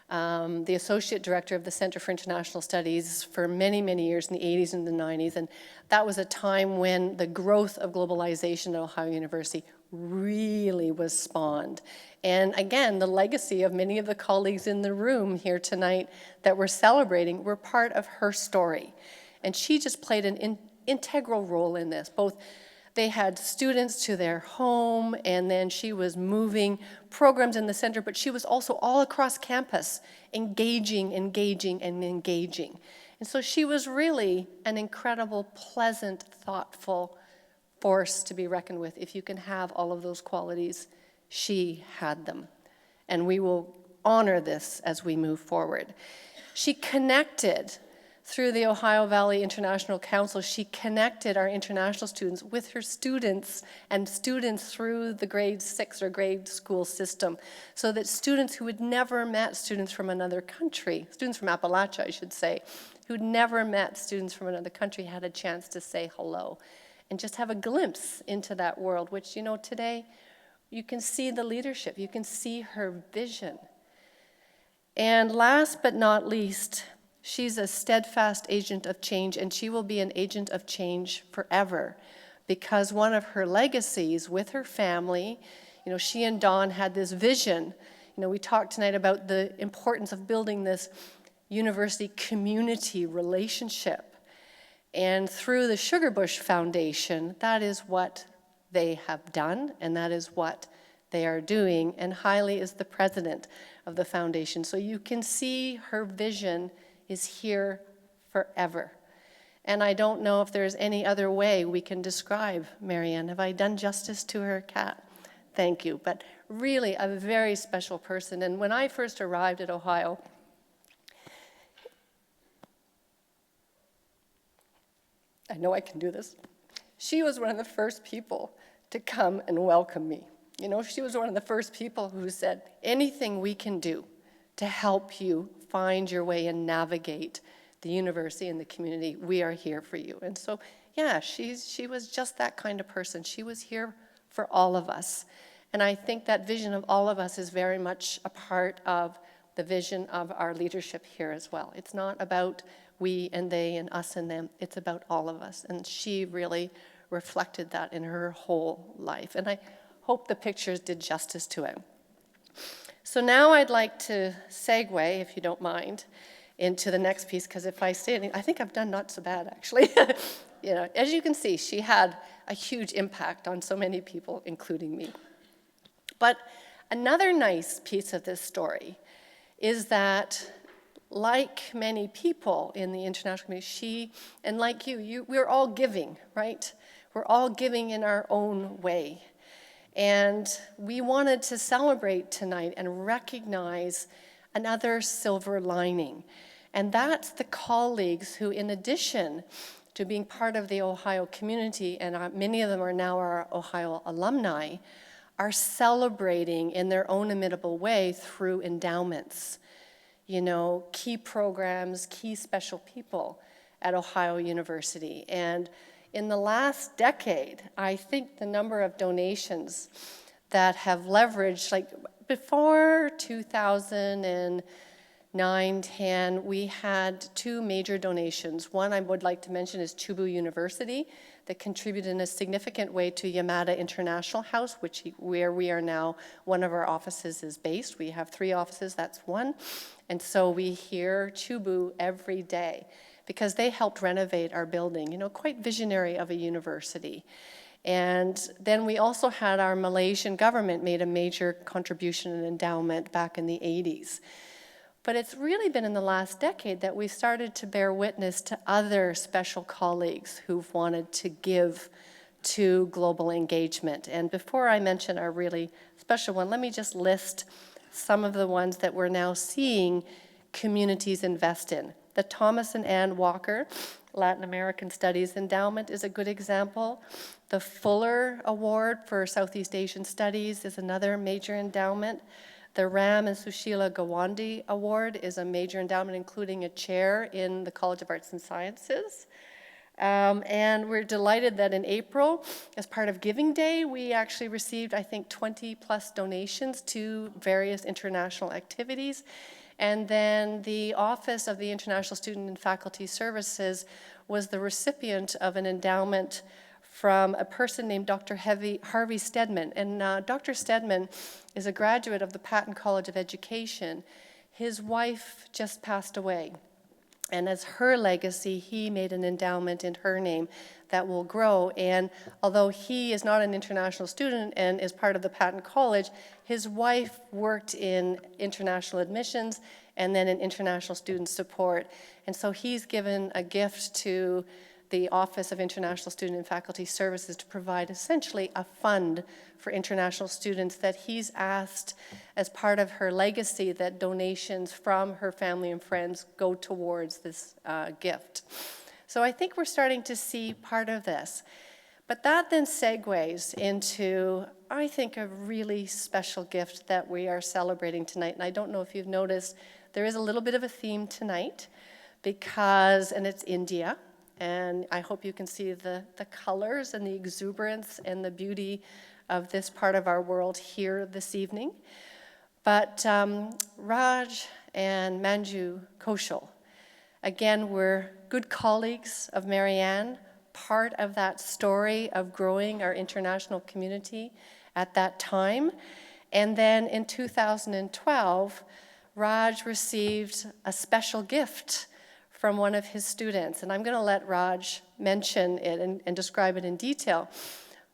the associate director of the Center for International Studies for many, many years in the 80s and the 90s. And that was a time when the growth of globalization at Ohio University really was spawned. And again, the legacy of many of the colleagues in the room here tonight that we're celebrating were part of her story. And she just played an integral role in this. Both they had students to their home, and then she was moving programs in the center, but she was also all across campus, engaging. And so she was really an incredible, pleasant, thoughtful force to be reckoned with. If you can have all of those qualities, she had them. And we will honor this as we move forward. She connected through the Ohio Valley International Council, she connected our international students with her students and students through the grade 6 or grade school system, so that students who had never met students from another country, students from Appalachia, I should say, who'd never met students from another country had a chance to say hello and just have a glimpse into that world, which, you know, today you can see the leadership, you can see her vision. And last but not least, she's a steadfast agent of change, and she will be an agent of change forever, because one of her legacies with her family, you know, she and Dawn had this vision. You know, we talked tonight about the importance of building this university community relationship. And through the Sugarbush Foundation, that is what they have done, and that is what they are doing. And Hailey is the president of the foundation. So you can see her vision is here forever. And I don't know if there's any other way we can describe Marianne. Have I done justice to her, Kat? Thank you. But really a very special person. And when I first arrived at Ohio, I know I can do this. She was one of the first people to come and welcome me. You know, she was one of the first people who said, anything we can do to help you find your way and navigate the university and the community, we are here for you. And so, yeah, she was just that kind of person. She was here for all of us. And I think that vision of all of us is very much a part of the vision of our leadership here as well. It's not about we and they and us and them. It's about all of us. And she really reflected that in her whole life. And I hope the pictures did justice to it. So now I'd like to segue, if you don't mind, into the next piece, because if I say anything, I think I've done not so bad, actually. You know, as you can see, she had a huge impact on so many people, including me. But another nice piece of this story is that, like many people in the international community, she, and like you, we're all giving, right? We're all giving in our own way. And we wanted to celebrate tonight and recognize another silver lining. And that's the colleagues who, in addition to being part of the Ohio community, and many of them are now our Ohio alumni, are celebrating in their own imitable way through endowments. You know, key programs, key special people at Ohio University. And in the last decade, I think the number of donations that have leveraged, like before 2009, 10, we had two major donations. One I would like to mention is Chubu University, that contributed in a significant way to Yamada International House, where we are now, one of our offices is based. We have 3 offices, that's one. And so we hear Chubu every day because they helped renovate our building, you know, quite visionary of a university. And then we also had our Malaysian government made a major contribution and endowment back in the 80s. But it's really been in the last decade that we started to bear witness to other special colleagues who've wanted to give to global engagement. And before I mention our really special one, let me just list some of the ones that we're now seeing communities invest in. The Thomas and Ann Walker Latin American Studies Endowment is a good example. The Fuller Award for Southeast Asian Studies is another major endowment. The Ram and Sushila Gawande Award is a major endowment, including a chair in the College of Arts and Sciences. And we're delighted that in April, as part of Giving Day, we actually received, I think, 20 plus donations to various international activities. And then the Office of the International Student and Faculty Services was the recipient of an endowment from a person named Dr. Harvey Stedman. And Dr. Stedman is a graduate of the Patton College of Education. His wife just passed away. And as her legacy, he made an endowment in her name that will grow. And although he is not an international student and is part of the Patton College, his wife worked in international admissions and then in international student support. And so he's given a gift to the Office of International Student and Faculty Services to provide essentially a fund for international students that he's asked as part of her legacy that donations from her family and friends go towards this gift. So I think we're starting to see part of this. But that then segues into, I think, a really special gift that we are celebrating tonight. And I don't know if you've noticed, there is a little bit of a theme tonight because, and it's India. And I hope you can see the colors and the exuberance and the beauty of this part of our world here this evening. But Raj and Manju Koshal, again, were good colleagues of Marianne, part of that story of growing our international community at that time. And then in 2012, Raj received a special gift from one of his students. And I'm going to let Raj mention it and describe it in detail.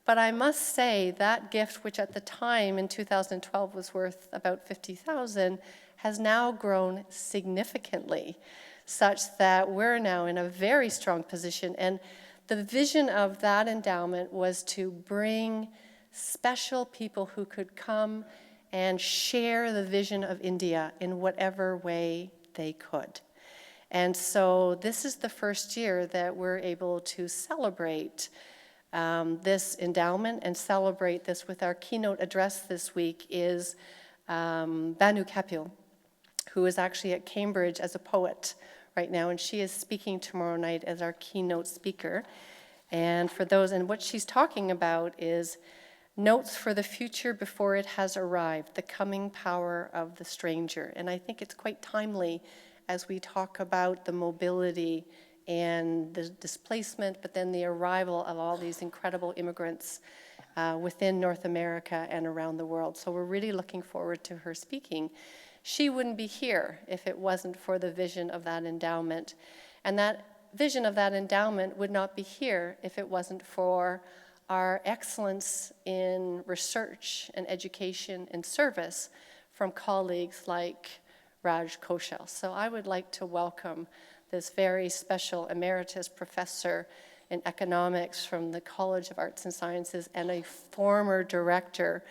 But I must say that gift, which at the time in 2012 was worth about $50,000, has now grown significantly, such that we're now in a very strong position. And the vision of that endowment was to bring special people who could come and share the vision of India in whatever way they could. And so this is the first year that we're able to celebrate this endowment and celebrate this with our keynote address this week is Banu Kapil, who is actually at Cambridge as a poet right now, and she is speaking tomorrow night as our keynote speaker. And for those, and what she's talking about is Notes for the Future Before It Has Arrived, the Coming Power of the Stranger. And I think it's quite timely as we talk about the mobility and the displacement, but then the arrival of all these incredible immigrants within North America and around the world. So we're really looking forward to her speaking. She wouldn't be here if it wasn't for the vision of that endowment. And that vision of that endowment would not be here if it wasn't for our excellence in research and education and service from colleagues like Raj Koshal. So I would like to welcome this very special emeritus professor in economics from the College of Arts and Sciences and a former director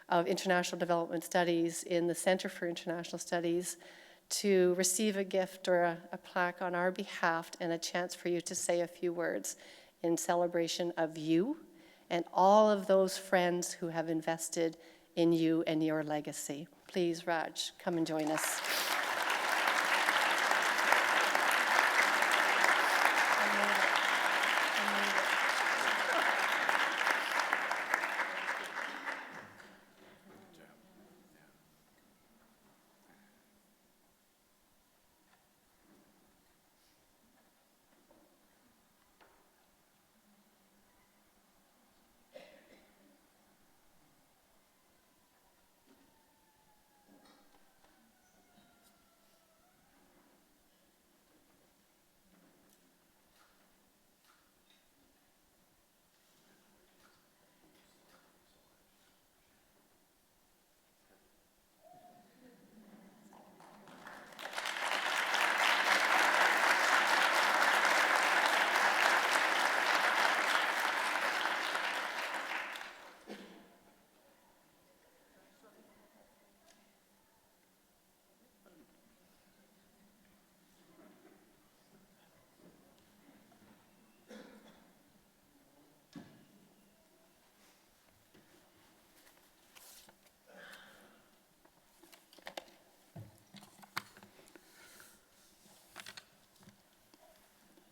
of International Development Studies in the Center for International Studies to receive a gift or a plaque on our behalf and a chance for you to say a few words in celebration of you and all of those friends who have invested in you and your legacy. Please, Raj, come and join us.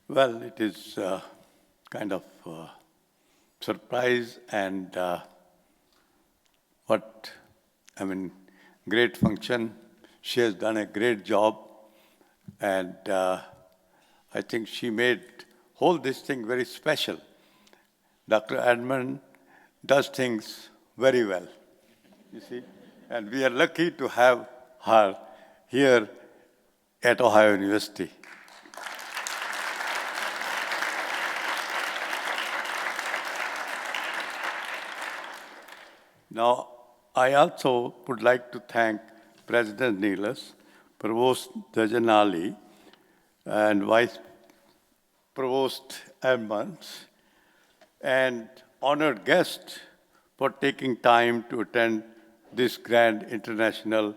Well, it is kind of surprise and great function. She has done a great job, and I think she made whole this thing very special. Dr. Edmund does things very well, you see, and we are lucky to have her here at Ohio University. Now, I also would like to thank President Neelas, Provost Dajanali, and Vice Provost Edmonds, and honored guests for taking time to attend this grand international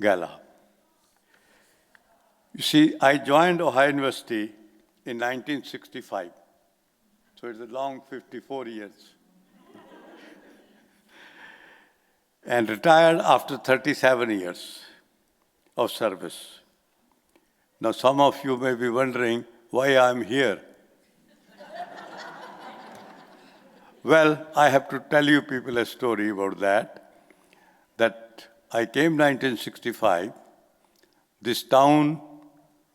gala. You see, I joined Ohio University in 1965, so it's a long 54 years. And retired after 37 years of service. Now, some of you may be wondering why I'm here. Well, I have to tell you people a story about that I came 1965. This town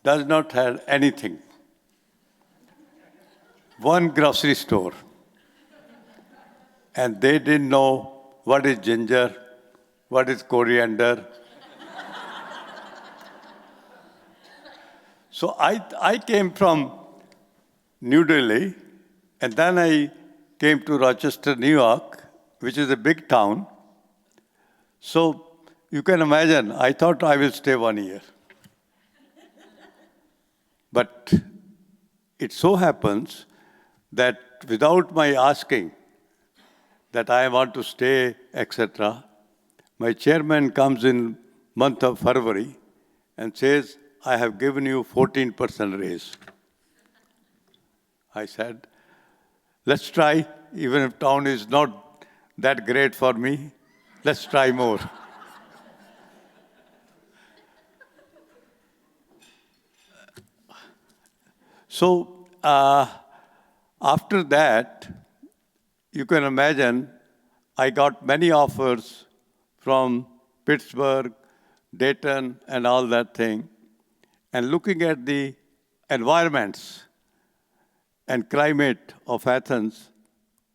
does not have anything. One grocery store. And they didn't know what is ginger, what is coriander. So I came from New Delhi, and then I came to Rochester, New York, which is a big town. So you can imagine, I thought I will stay 1 year. But it so happens that without my asking that I want to stay, etc., my chairman comes in month of February and says, I have given you 14% raise. I said, let's try, even if town is not that great for me, let's try more. So after that, you can imagine, I got many offers from Pittsburgh, Dayton, and all that thing. And looking at the environments and climate of Athens,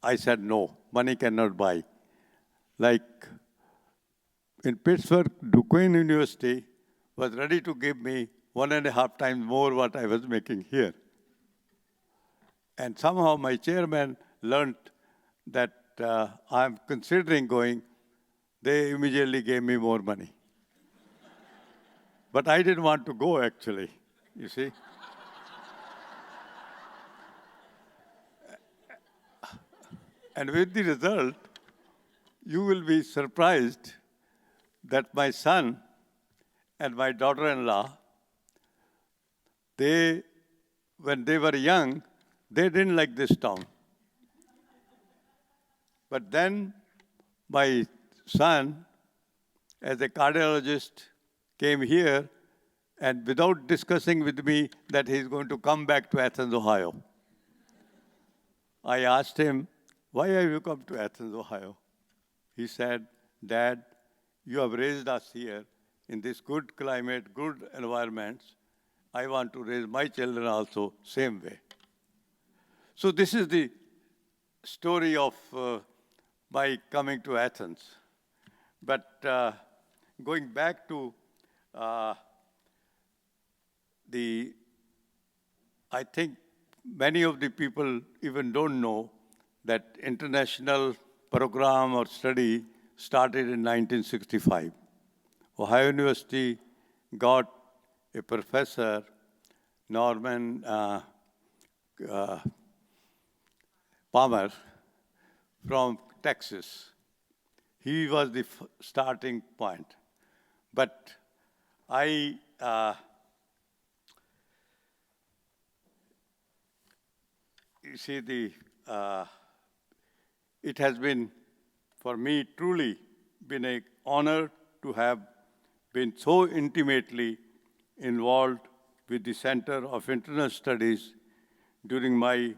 I said no. money cannot buy. Like in Pittsburgh, Duquesne University was ready to give me 1.5 times more what I was making here. And somehow my chairman learned that I'm considering going. They immediately gave me more money. But I didn't want to go, actually, you see. And with the result, you will be surprised that my son and my daughter-in-law, when they were young, they didn't like this town. But then my son, as a cardiologist, came here and without discussing with me that he's going to come back to Athens, Ohio. I asked him, why have you come to Athens, Ohio? He said, Dad, you have raised us here in this good climate, good environments. I want to raise my children also same way. So this is the story of my coming to Athens. But going back to I think many of the people even don't know that international program or study started in 1965. Ohio University got a professor, Norman Palmer, from Texas. He was the starting point. But you see, it has been, for me, truly been an honor to have been so intimately involved with the Center of International Studies during my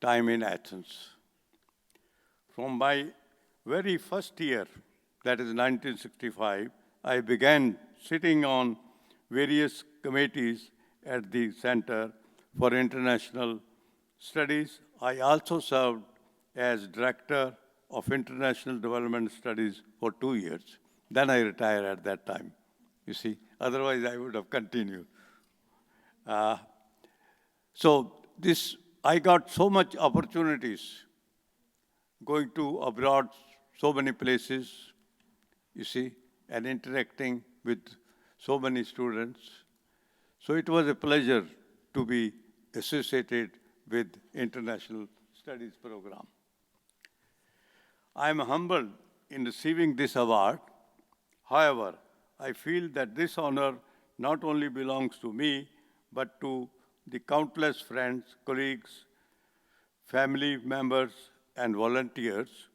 time in Athens. From my very first year, that is 1965, I began sitting on various committees at the Center for International Studies. I also served as Director of International Development Studies for 2 years. Then I retired at that time, you see. Otherwise, I would have continued. I got so much opportunities going to abroad, so many places, you see, and interacting with so many students. So it was a pleasure to be associated with International Studies program. I am humbled in receiving this award. However, I feel that this honor not only belongs to me, but to the countless friends, colleagues, family members, and volunteers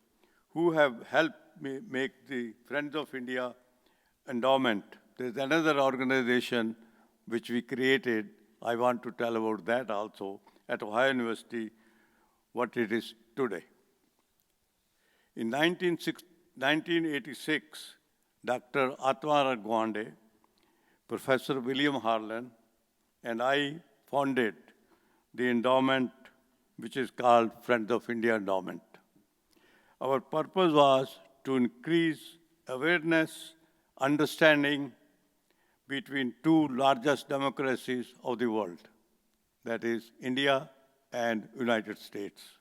who have helped me make the Friends of India Endowment. There's another organization which we created. I want to tell about that also at Ohio University, what it is today. In 1986, Dr. Atmara Gwande, Professor William Harlan, and I founded the endowment which is called Friends of India Endowment. Our purpose was to increase awareness, understanding between two largest democracies of the world, that is India and United States.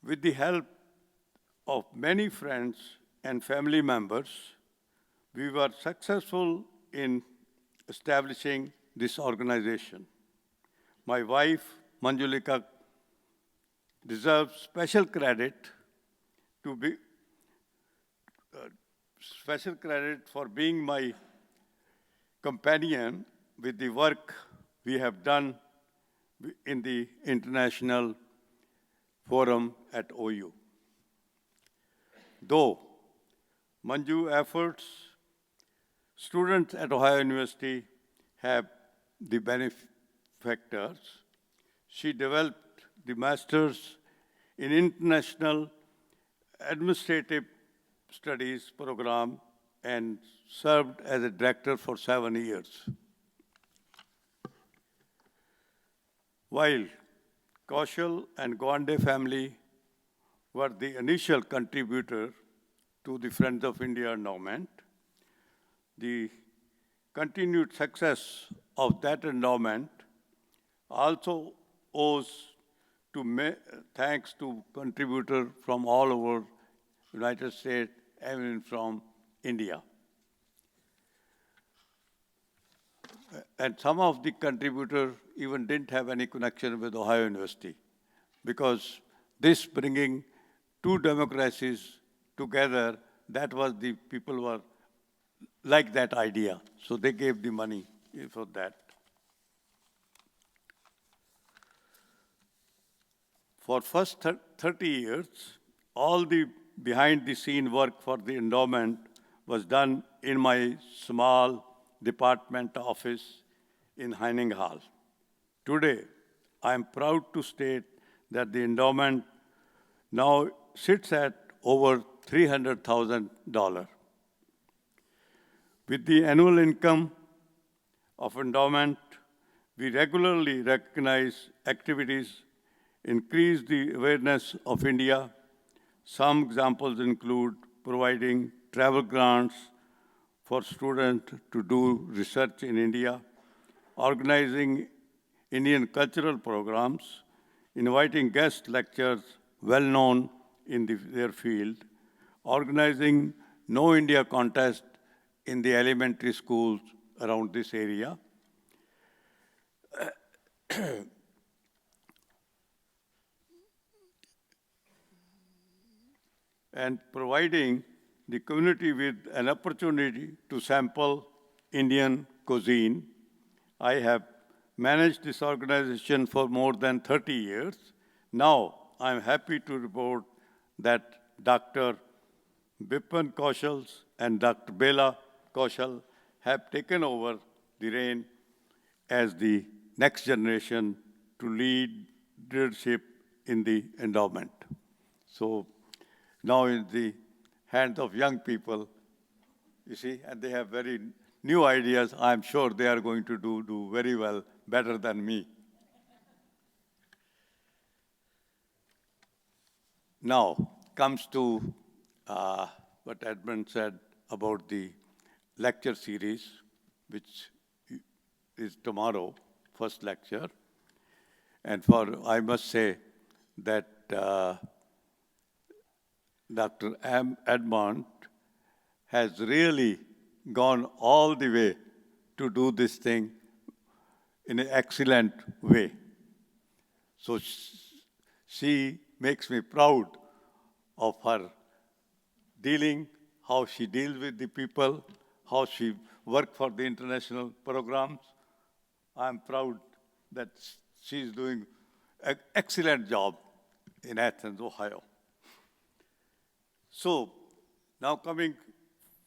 With the help of many friends and family members, we were successful in establishing this organization. My wife, Manjulika, deserves special credit for being my companion with the work we have done in the international forum at OU. Though Manju efforts, students at Ohio University have the benefactors. She developed the Master's in International Administrative Studies program and served as a director for 7 years. While Kaushal and Gwande family were the initial contributor to the Friends of India endowment. The continued success of that endowment also owes to thanks to contributors from all over United States, even from India. And some of the contributors even didn't have any connection with Ohio University, because this bringing two democracies together, that was the people were like that idea. So they gave the money for that. For first 30 years, all the behind-the-scene work for the endowment was done in my small department office in Heining Hall. Today, I am proud to state that the endowment now sits at over $300,000. With the annual income of endowment, we regularly recognize activities, increase the awareness of India. Some examples include providing travel grants for students to do research in India, organizing Indian cultural programs, inviting guest lecturers well known in their field, organizing Know India contest in the elementary schools around this area. And providing the community with an opportunity to sample Indian cuisine. I have managed this organization for more than 30 years. Now, I'm happy to report that Dr. Bipin Kaushal and Dr. Bela Kaushal have taken over the reign as the next generation to lead leadership in the endowment. So now in the hands of young people, you see, and they have very new ideas. I'm sure they are going to do very well, better than me. Now comes to what Edmund said about the lecture series, which is tomorrow, first lecture. And I must say that Dr. Edmond has really gone all the way to do this thing in an excellent way. So she makes me proud of her dealing, how she deals with the people, how she works for the international programs. I'm proud that she's doing an excellent job in Athens, Ohio. So now coming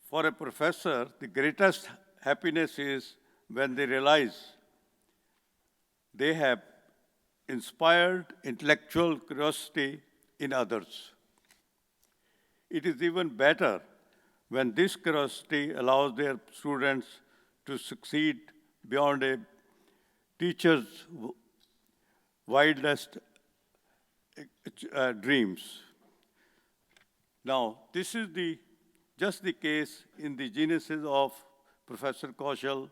for a professor, the greatest happiness is when they realize they have inspired intellectual curiosity in others. It is even better when this curiosity allows their students to succeed beyond a teacher's wildest dreams. Now, this is just the case in the genesis of Professor Kaushal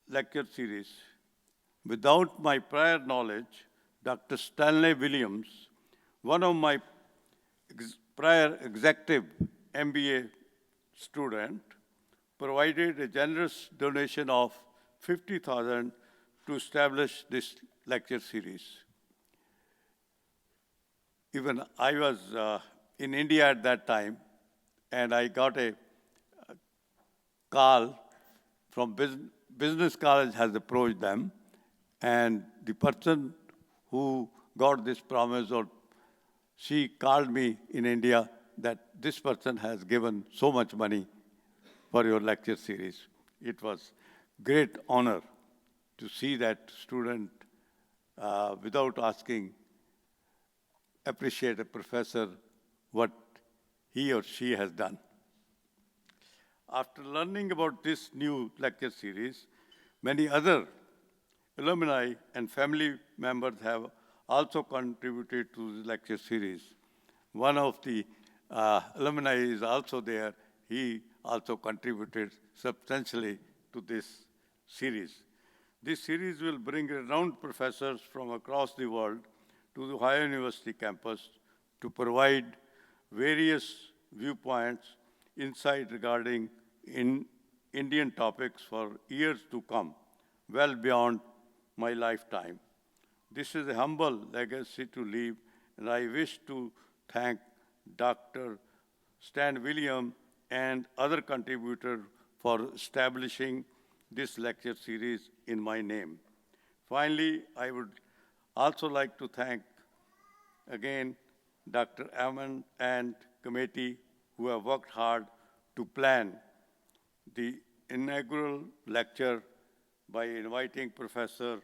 lecture series. Without my prior knowledge, Dr. Stanley Williams, one of my prior executive MBA student, provided a generous donation of $50,000 to establish this lecture series. Even I was in India at that time, and I got a call from business college has approached them, and the person who got this promise, or she called me in India that this person has given so much money for your lecture series. It was great honor to see that student, without asking, appreciate a professor what he or she has done. After learning about this new lecture series, many other alumni and family members have also contributed to the lecture series. one of the alumni is also there. He also contributed substantially to this series. This series will bring renowned professors from across the world to the Ohio University campus to provide various viewpoints, insight regarding Indian topics for years to come, well beyond my lifetime. This is a humble legacy to leave, and I wish to thank Dr. Stan William and other contributors for establishing this lecture series in my name. Finally, I would also like to thank again Dr. Ammon and committee who have worked hard to plan the inaugural lecture by inviting Professor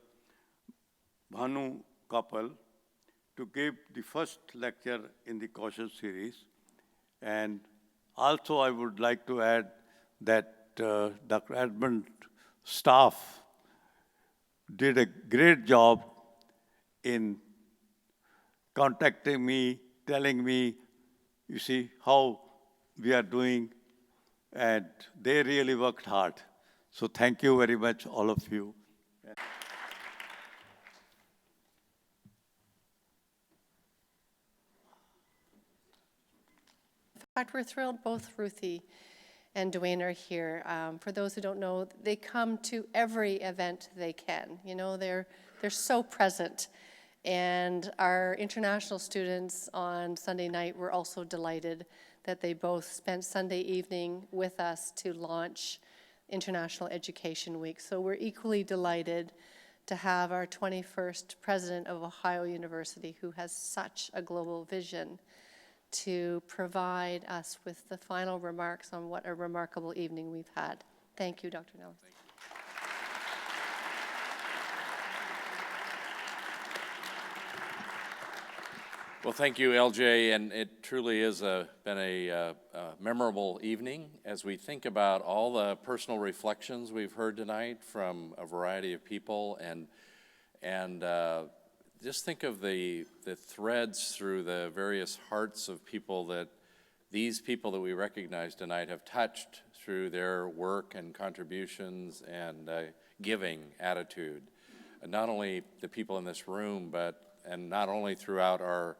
Bhanu Kapil to give the first lecture in the Caution series. And also I would like to add that Dr. Edmund's staff did a great job in contacting me, telling me, you see, how we are doing, and they really worked hard. So thank you very much, all of you.
In fact, we're thrilled both Ruthie and Dwayne are here. For those who don't know, they come to every event they can. You know, they're so present. And our international students on Sunday night were also delighted that they both spent Sunday evening with us to launch International Education Week. So we're equally delighted to have our 21st president of Ohio University, who has such a global vision, to provide us with the final remarks on what a remarkable evening we've had. Thank you, Dr. Nellis.
Well, thank you, LJ, and it truly has been a memorable evening as we think about all the personal reflections we've heard tonight from a variety of people, and just think of the threads through the various hearts of people that these people that we recognize tonight have touched through their work and contributions and giving attitude. And not only the people in this room, and not only throughout our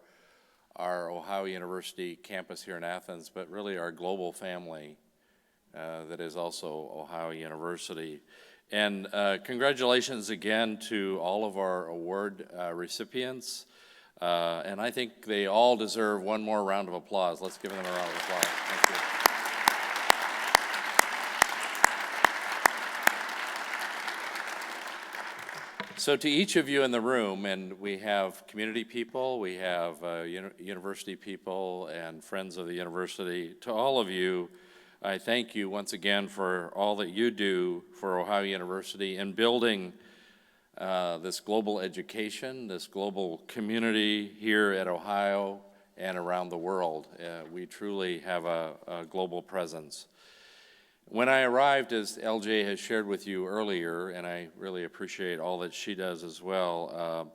Ohio University campus here in Athens, but really our global family that is also Ohio University. And congratulations again to all of our award recipients. And I think they all deserve one more round of applause. Let's give them a round of applause. Thank you. So to each of you in the room, and we have community people, we have university people and friends of the university, to all of you, I thank you once again for all that you do for Ohio University in building this global education, this global community here at Ohio and around the world. We truly have a global presence. When I arrived, as LJ has shared with you earlier, and I really appreciate all that she does as well,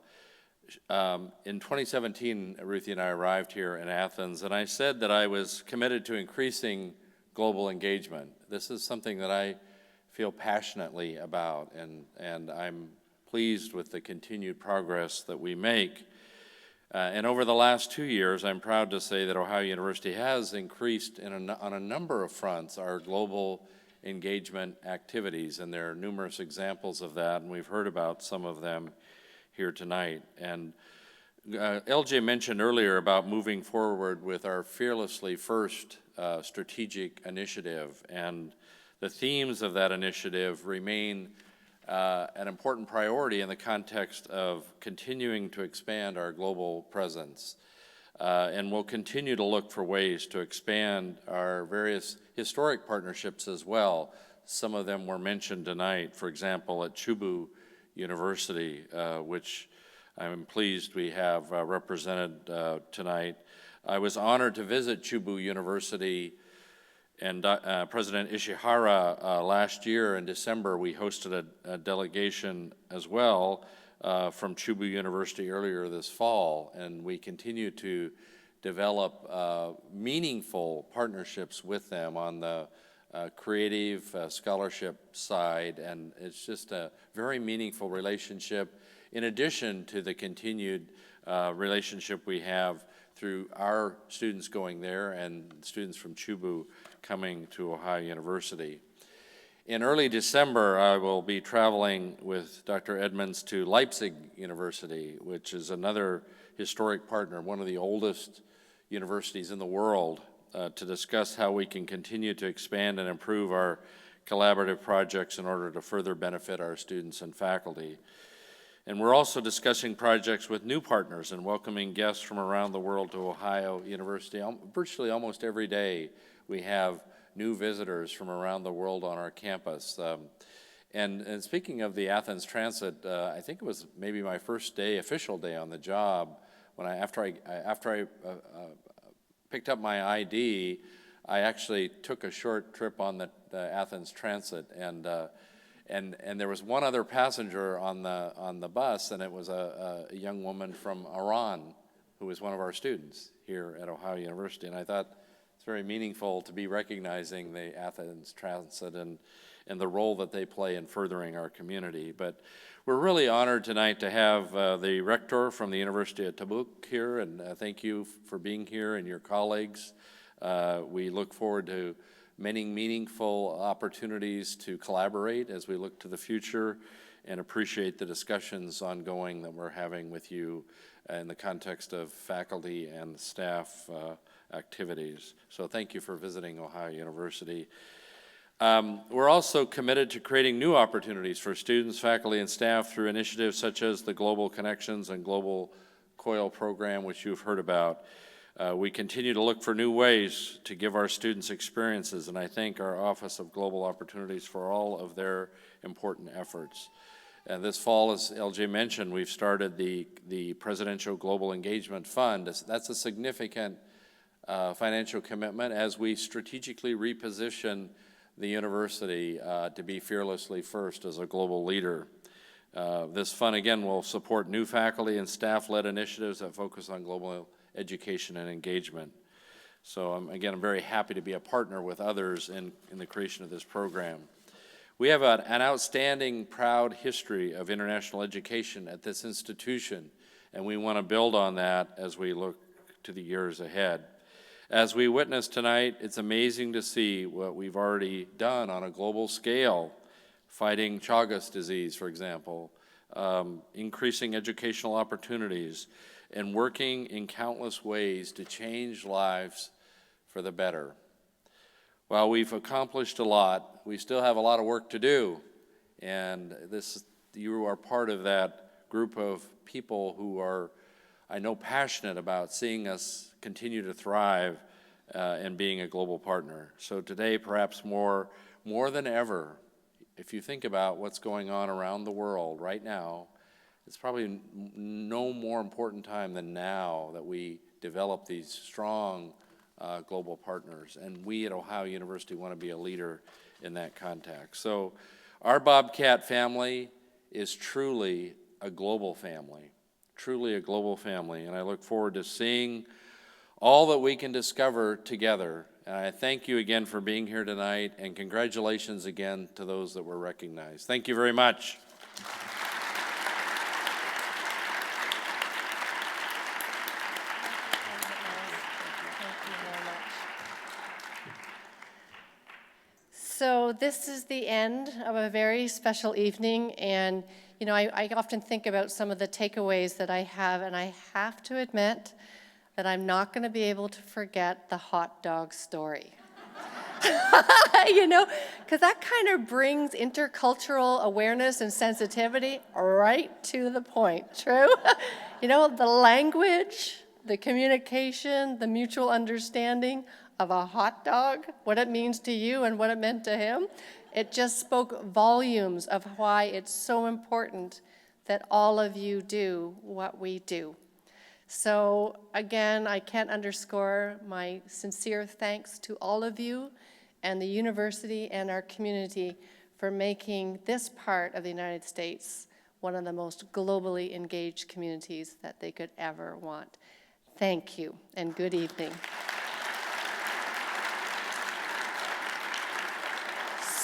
in 2017, Ruthie and I arrived here in Athens, and I said that I was committed to increasing global engagement. This is something that I feel passionately about, and I'm pleased with the continued progress that we make. And over the last 2 years, I'm proud to say that Ohio University has increased on a number of fronts our global engagement activities, and there are numerous examples of that, and we've heard about some of them here tonight. And LJ mentioned earlier about moving forward with our Fearlessly First strategic initiative, and the themes of that initiative remain an important priority in the context of continuing to expand our global presence. And we'll continue to look for ways to expand our various historic partnerships as well. Some of them were mentioned tonight, for example, at Chubu University, which I'm pleased we have represented tonight. I was honored to visit Chubu University, and President Ishihara last year in December, we hosted a delegation as well from Chubu University earlier this fall, and we continue to develop meaningful partnerships with them on the creative scholarship side, and it's just a very meaningful relationship in addition to the continued relationship we have through our students going there and students from Chubu coming to Ohio University. In early December, I will be traveling with Dr. Edmonds to Leipzig University, which is another historic partner, one of the oldest universities in the world, to discuss how we can continue to expand and improve our collaborative projects in order to further benefit our students and faculty. And we're also discussing projects with new partners and welcoming guests from around the world to Ohio University. Virtually almost every day we have new visitors from around the world on our campus. And speaking of the Athens Transit, I think it was maybe my first day, official day on the job, when after I picked up my ID, I actually took a short trip on the Athens Transit, and there was one other passenger on the bus, and it was a young woman from Iran who was one of our students here at Ohio University. And I thought it's very meaningful to be recognizing the Athens Transit and the role that they play in furthering our community. But we're really honored tonight to have the rector from the University of Tabuk here, and thank you for being here and your colleagues. We look forward to many meaningful opportunities to collaborate as we look to the future, and appreciate the discussions ongoing that we're having with you in the context of faculty and staff activities. So thank you for visiting Ohio University. We're also committed to creating new opportunities for students, faculty, and staff through initiatives such as the Global Connections and Global COIL program, which you've heard about. We continue to look for new ways to give our students experiences, and I thank our Office of Global Opportunities for all of their important efforts. And this fall, as LJ mentioned, we've started the Presidential Global Engagement Fund. That's a significant financial commitment as we strategically reposition the university to be fearlessly first as a global leader. This fund, again, will support new faculty and staff-led initiatives that focus on global education and engagement. So I'm very happy to be a partner with others in the creation of this program. We have an outstanding, proud history of international education at this institution, and we want to build on that as we look to the years ahead. As we witness tonight, it's amazing to see what we've already done on a global scale, fighting Chagas disease, for example, increasing educational opportunities, and working in countless ways to change lives for the better. While we've accomplished a lot, we still have a lot of work to do, and you are part of that group of people who are, I know, passionate about seeing us continue to thrive and being a global partner. So today, perhaps more than ever, if you think about what's going on around the world right now, it's probably no more important time than now that we develop these strong global partners. And we at Ohio University want to be a leader in that context. So our Bobcat family is truly a global family, and I look forward to seeing all that we can discover together. And I thank you again for being here tonight, and congratulations again to those that were recognized. Thank you very much.
So this is the end of a very special evening, and you know, I often think about some of the takeaways that I have, and I have to admit that I'm not going to be able to forget the hot dog story. You know, because that kind of brings intercultural awareness and sensitivity right to the point, true? You know, the language, the communication, the mutual understanding of a hot dog, what it means to you and what it meant to him, it just spoke volumes of why it's so important that all of you do what we do. So again, I can't underscore my sincere thanks to all of you and the university and our community for making this part of the United States one of the most globally engaged communities that they could ever want. Thank you, and good evening.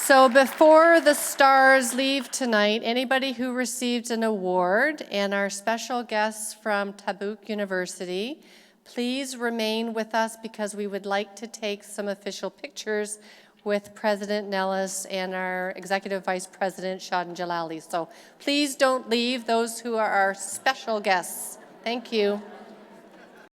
So before the stars leave tonight, anybody who received an award and our special guests from Tabuk University, please remain with us because we would like to take some official pictures with President Nellis and our Executive Vice President Shadin Jalali. So please don't leave, those who are our special guests. Thank you.